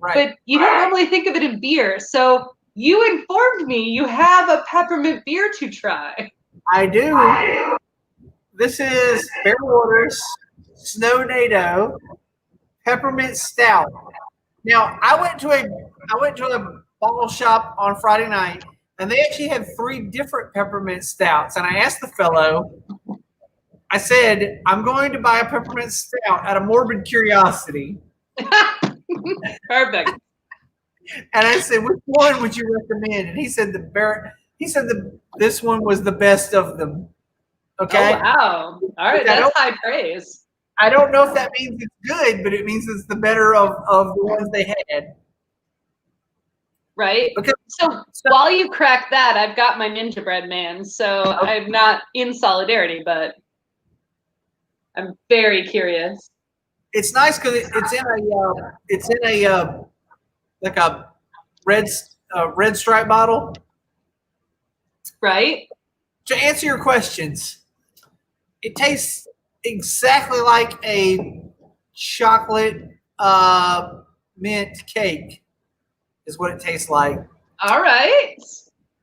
Right. But you don't normally think of it in beer. So you informed me you have a peppermint beer to try. I do. This is Fairwater's Snow NATO Peppermint Stout. Now, I went to a bottle shop on Friday night, and they actually had 3 different peppermint stouts. And I asked the fellow, I said, I'm going to buy a peppermint stout out of morbid curiosity. Perfect. And I said, which one would you recommend? And he said this one was the best of them. Okay. Oh, wow. All right. That's high praise. I don't know if that means it's good, but it means it's the better of the ones they had. Right? Okay. So while you crack that, I've got my Ninja Bread Man. So I'm not in solidarity, but I'm very curious. It's nice because it's in a like a red stripe bottle. Right? To answer your questions, it tastes exactly like a chocolate mint cake. Is what it tastes like. All right.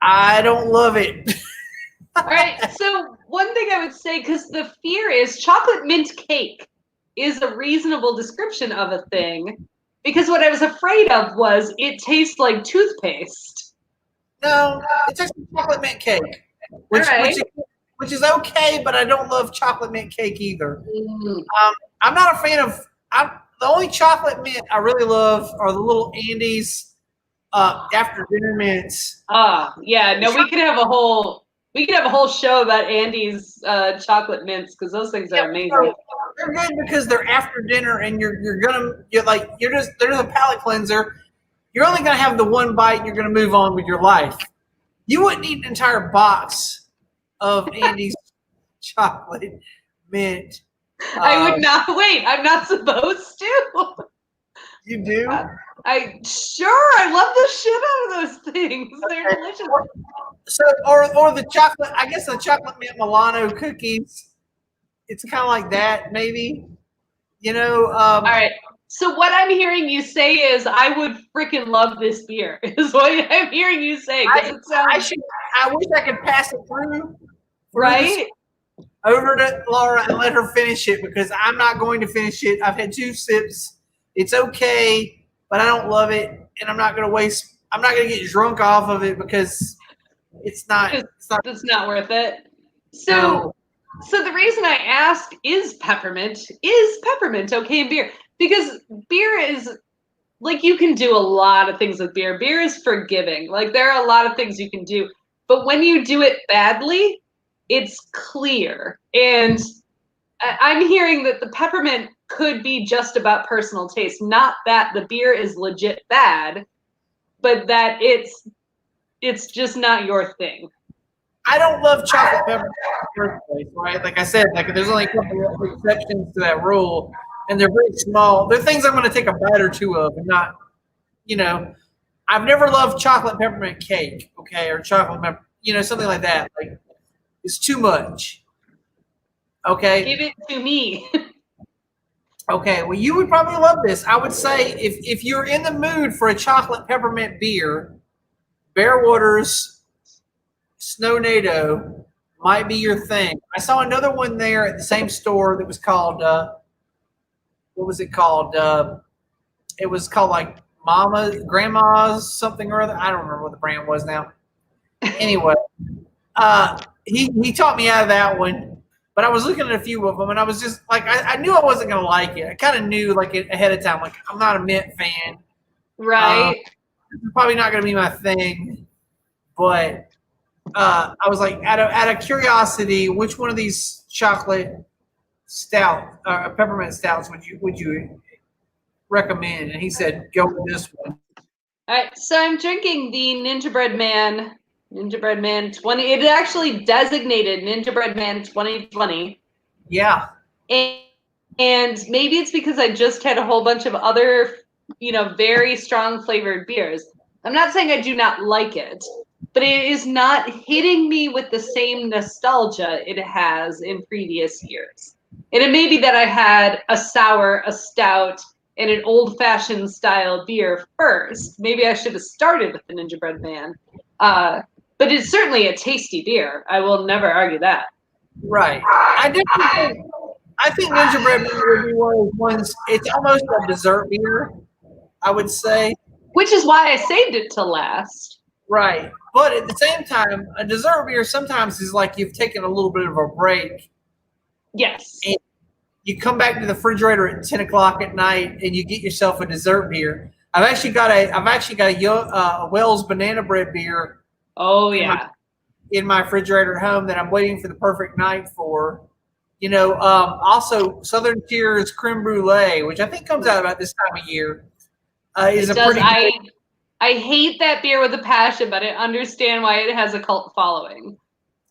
I don't love it. All right. So one thing I would say, because the fear is chocolate mint cake is a reasonable description of a thing. Because what I was afraid of was it tastes like toothpaste. No, it tastes like chocolate mint cake, which is okay, but I don't love chocolate mint cake either. I'm not a fan of. The only chocolate mint I really love are the little Andes after dinner mints. Yeah. No, we could have a whole show about Andy's chocolate mints because those things are amazing. They're good because they're after dinner and they're just a palate cleanser. You're only gonna have the one bite and you're gonna move on with your life. You wouldn't eat an entire box of Andy's chocolate mint. I would not. Wait, I'm not supposed to. You do? I love the shit out of those things. They're delicious. So, or the chocolate. I guess the chocolate mint Milano cookies. It's kind of like that, maybe. All right. So what I'm hearing you say is, I would freaking love this beer. Is what I'm hearing you say. I wish I could pass it through. Right. Over to Laura and let her finish it because I'm not going to finish it. I've had 2 sips. It's okay, but I don't love it, and I'm not going to waste. I'm not going to get drunk off of it because it's not worth it. So the reason I asked is peppermint okay in beer? Because beer is like, you can do a lot of things with beer. Beer is forgiving. Like, there are a lot of things you can do, but when you do it badly, it's clear. And I'm hearing that the peppermint could be just about personal taste, not that the beer is legit bad, but that it's just not your thing. I don't love chocolate peppermint in the first place, right? Like I said, there's only a couple of exceptions to that rule, and they're very small. They're things I'm going to take a bite or two of, and not, I've never loved chocolate peppermint cake, okay, or chocolate something like that. Like, it's too much. Okay. Give it to me. Okay, well, you would probably love this. I would say if you're in the mood for a chocolate peppermint beer, Bearwater's Snow NATO might be your thing. I saw another one there at the same store that was called, what was it called? It was called like Grandma's something or other. I don't remember what the brand was now. Anyway, he taught me out of that one. But I was looking at a few of them, and I was just like, I knew I wasn't going to like it. I kind of knew like ahead of time, like I'm not a mint fan. Right. It's probably not going to be my thing. But I was like, out of curiosity, which one of these chocolate peppermint stouts would you recommend? And he said, go with this one. All right, so I'm drinking the Ninja Bread Man 20. It actually designated Ninja Bread Man 2020. Yeah. And maybe it's because I just had a whole bunch of other, very strong flavored beers. I'm not saying I do not like it, but it is not hitting me with the same nostalgia it has in previous years. And it may be that I had a sour, a stout, and an old-fashioned style beer first. Maybe I should have started with the Ninja Bread Man. But it's certainly a tasty beer. I will never argue that. Right. I think Ninja Bread would be one of those ones. It's almost a dessert beer, I would say. Which is why I saved it till last. Right. But at the same time, a dessert beer sometimes is like you've taken a little bit of a break. Yes. And you come back to the refrigerator at 10 o'clock at night and you get yourself a dessert beer. I've actually got a Wells banana bread beer. Oh, yeah. In my refrigerator at home that I'm waiting for the perfect night for, Also Southern Tier's creme brulee, which I think comes out about this time of year, is It a does. pretty good. I hate that beer with a passion, but I understand why it has a cult following.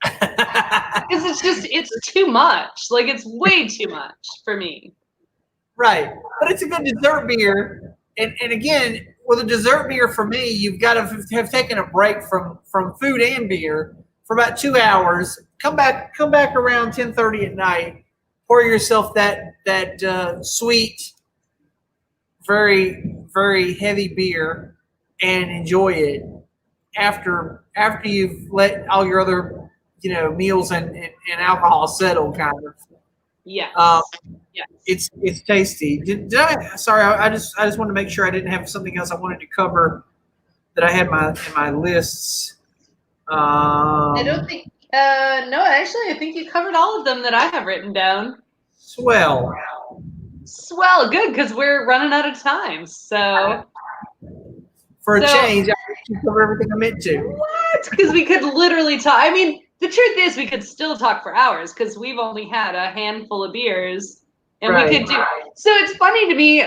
Because it's too much. Like, it's way too much for me. Right. But it's a good dessert beer. And again, with a dessert beer for me, you've got to have taken a break from food and beer for about 2 hours. Come back around 10:30 at night. Pour yourself that sweet, very very heavy beer, and enjoy it after you've let all your other meals and alcohol settle, kind of. Yes. Yes. It's tasty. Did I? Sorry, I just wanted to make sure I didn't have something else I wanted to cover that I had in my lists. I don't think. No, actually, I think you covered all of them that I have written down. Swell. Good, because we're running out of time. So for a change, I actually covered everything I meant to. What? Because we could literally talk. I mean, the truth is, we could still talk for hours because we've only had a handful of beers, and we could do. So it's funny to me.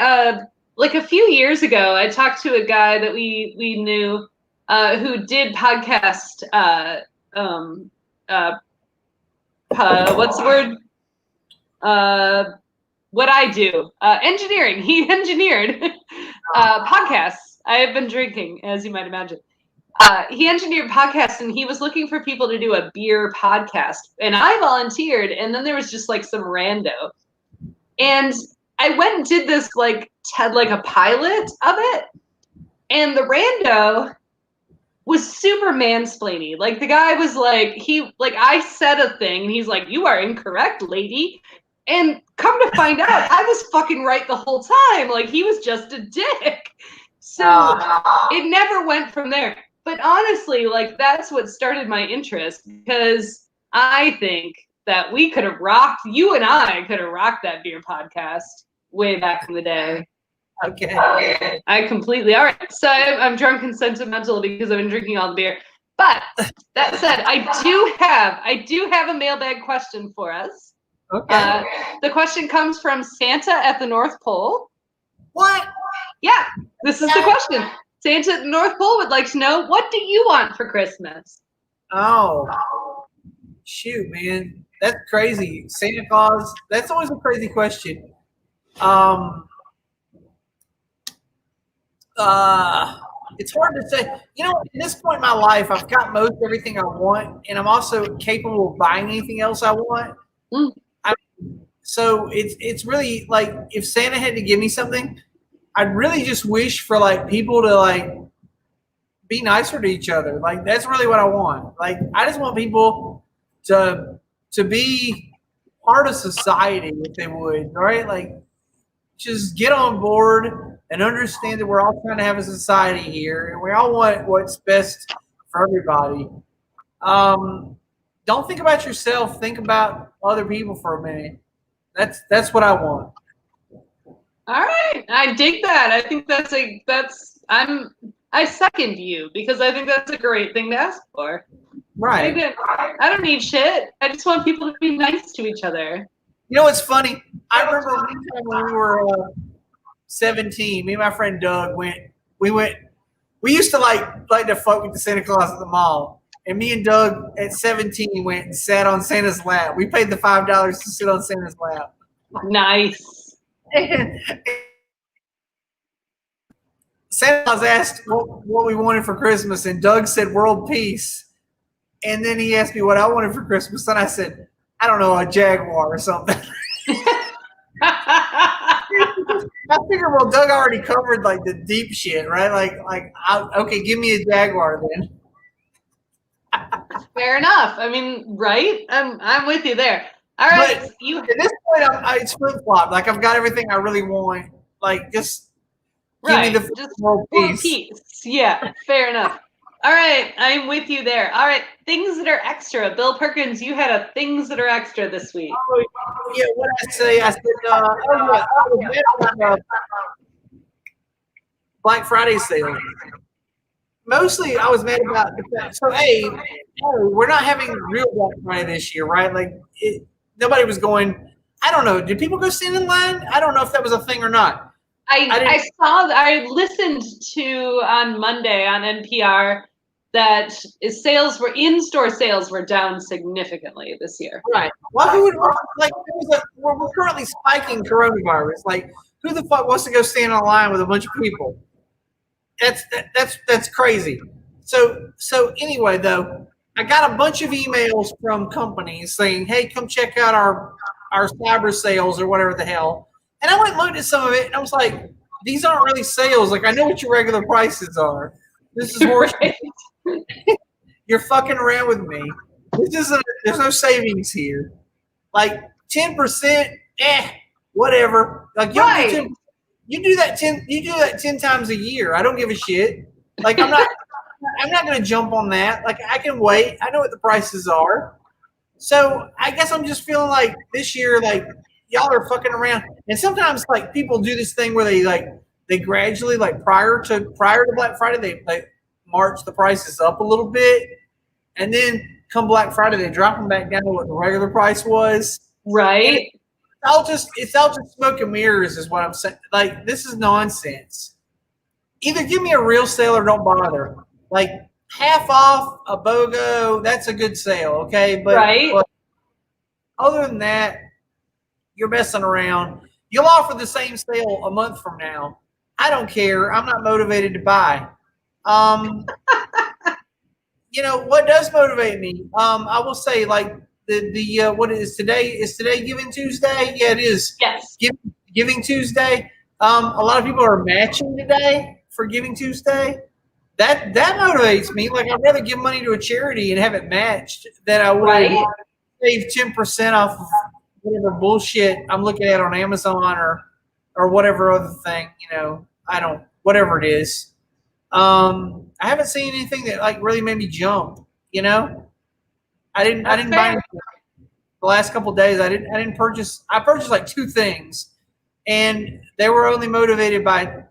Like a few years ago, I talked to a guy that we knew who did podcast. What's the word? What I do, engineering. He engineered podcasts. I have been drinking, as you might imagine. He engineered podcasts, and he was looking for people to do a beer podcast. And I volunteered, and then there was just like some rando. And I went and did this like a pilot of it. And the rando was super mansplaining. Like, the guy was like, I said a thing, and he's like, "You are incorrect, lady." And come to find out, I was fucking right the whole time. Like, he was just a dick. So it never went from there. But honestly, like, that's what started my interest, because I think that we could have rocked, you and I could have rocked that beer podcast way back in the day. Okay. I completely, all right. So I'm drunk and sentimental because I've been drinking all the beer. But that said, I do have a mailbag question for us. Okay. The question comes from Santa at the North Pole. What? Yeah, this is the question. Santa at the North Pole would like to know, what do you want for Christmas? Oh, shoot, man. That's crazy. Santa Claus, that's always a crazy question. It's hard to say. At this point in my life, I've got most everything I want, and I'm also capable of buying anything else I want. So it's really like, if Santa had to give me something, I'd really just wish for like people to like be nicer to each other. Like, that's really what I want. Like, I just want people to be part of society, if they would, right? Like, just get on board and understand that we're all trying to have a society here, and we all want what's best for everybody. Don't think about yourself. Think about other people for a minute. That's what I want. All right, I dig that. I think I second you, because I think that's a great thing to ask for. Right. I don't need shit. I just want people to be nice to each other. You know what's funny? I remember one time when we were 17, me and my friend Doug we used to like to fuck with the Santa Claus at the mall. And me and Doug at 17 went and sat on Santa's lap. We paid the $5 to sit on Santa's lap. Nice. And Santa Claus asked what we wanted for Christmas, and Doug said world peace. And then he asked me what I wanted for Christmas, and I said, I don't know, a Jaguar or something. I figured, well, Doug already covered like the deep shit, right? Okay, give me a Jaguar then. Fair enough. I mean, right? I'm with you there. All right. But at this point, it's flip flop. Like, I've got everything I really want. Like, just give me the world peace. Yeah, fair enough. All right, I'm with you there. All right, things that are extra. Bill Perkins, you had a things that are extra this week. Oh, yeah, what did I say? I said, Black Friday sale. Mostly, I was mad about the fact. So, we're not having real Black Friday this year, right? Like, nobody was going. I don't know. Did people go stand in line? I don't know if that was a thing or not. I listened to on Monday on NPR that in-store sales were down significantly this year. Right. Well, who would like? We're currently spiking coronavirus. Like, who the fuck wants to go stand in line with a bunch of people? That's crazy. So anyway, though, I got a bunch of emails from companies saying, "Hey, come check out our cyber sales or whatever the hell." And I went and looked at some of it, and I was like, "These aren't really sales. Like, I know what your regular prices are. This is horse. You're fucking around with me. There's no savings here. Like 10%, whatever. Like you do that 10 times a year. I don't give a shit. Like I'm not gonna jump on that. Like I can wait. I know what the prices are. So I guess I'm just feeling like this year, like y'all are fucking around. And sometimes like people do this thing where they gradually, like prior to Black Friday, they march the prices up a little bit, and then come Black Friday they drop them back down to what the regular price was. Right. It's all just smoke and mirrors is what I'm saying. Like, this is nonsense. Either give me a real sale or don't bother. Like, half off a BOGO, that's a good sale, okay? But other than that, you're messing around. You'll offer the same sale a month from now. I don't care. I'm not motivated to buy. You know, what does motivate me? I will say, like, the what is today? Is today Giving Tuesday? Yeah, it is. Yes. Giving Tuesday. A lot of people are matching today for Giving Tuesday. That motivates me. Like, I'd rather give money to a charity and have it matched than I would save 10% off of whatever bullshit I'm looking at on Amazon or whatever other thing. You know, whatever it is. I haven't seen anything that like really made me jump. You know. I didn't buy anything the last couple of days. I didn't purchase. I purchased like 2 things, and they were only motivated by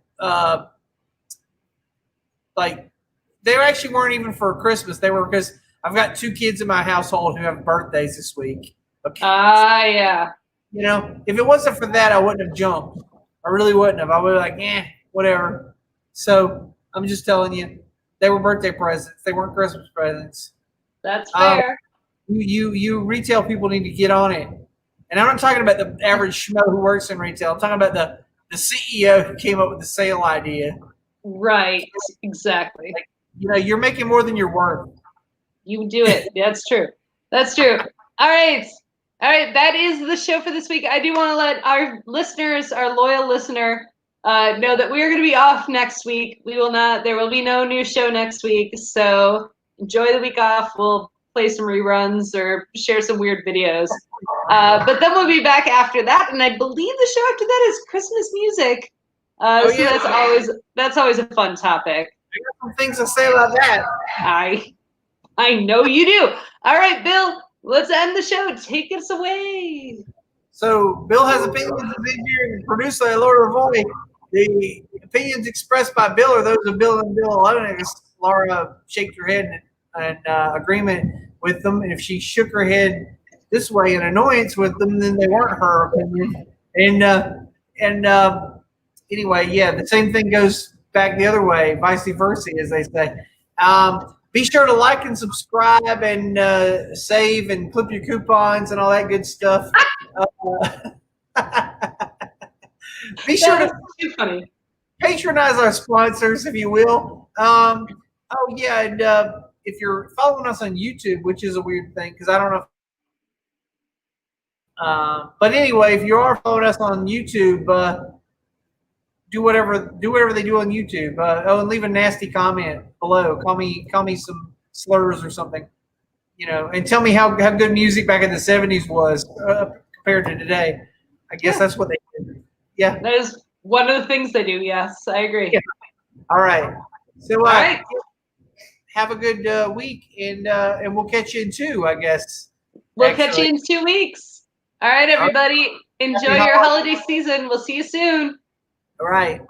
like they actually weren't even for Christmas. They were because I've got 2 kids in my household who have birthdays this week. Okay. Yeah. You know, if it wasn't for that, I wouldn't have jumped. I really wouldn't have. I would have like, whatever. So I'm just telling you, they were birthday presents. They weren't Christmas presents. That's fair. You retail people need to get on it. And I'm not talking about the average schmo who works in retail. I'm talking about the CEO who came up with the sale idea. Right. Exactly. Like, you know, you're making more than you're worth. You do it. That's true. That's true. All right. That is the show for this week. I do want to let our listeners, our loyal listener, know that we are going to be off next week. There will be no new show next week. So enjoy the week off. We'll play some reruns or share some weird videos. But then we'll be back after that. And I believe the show after that is Christmas music. That's always a fun topic. I got some things to say about that. I know you do. All right, Bill, let's end the show. Take us away. So Bill has opinions as engineer and producer by Laura Voy. The opinions expressed by Bill are those of Bill and Bill alone. I guess Laura shaked her head in agreement with them. And if she shook her head this way in annoyance with them, then they weren't her opinion. And anyway, yeah, the same thing goes back the other way, vice versa, as they say. Be sure to like and subscribe and save and clip your coupons and all that good stuff. Be sure to patronize our sponsors, if you will. And if you're following us on YouTube, which is a weird thing because I don't know. But anyway, if you are following us on YouTube, do whatever they do on YouTube. And leave a nasty comment below. Call me some slurs or something, you know, and tell me how good music back in the 70s was compared to today. I guess that's what they did. Yeah, that is one of the things they do. Yes, I agree. Yeah. All right. So, all right. Have a good week, and we'll catch you in 2, I guess. We'll catch you in 2 weeks. All right, everybody. Enjoy your holiday season. We'll see you soon. All right.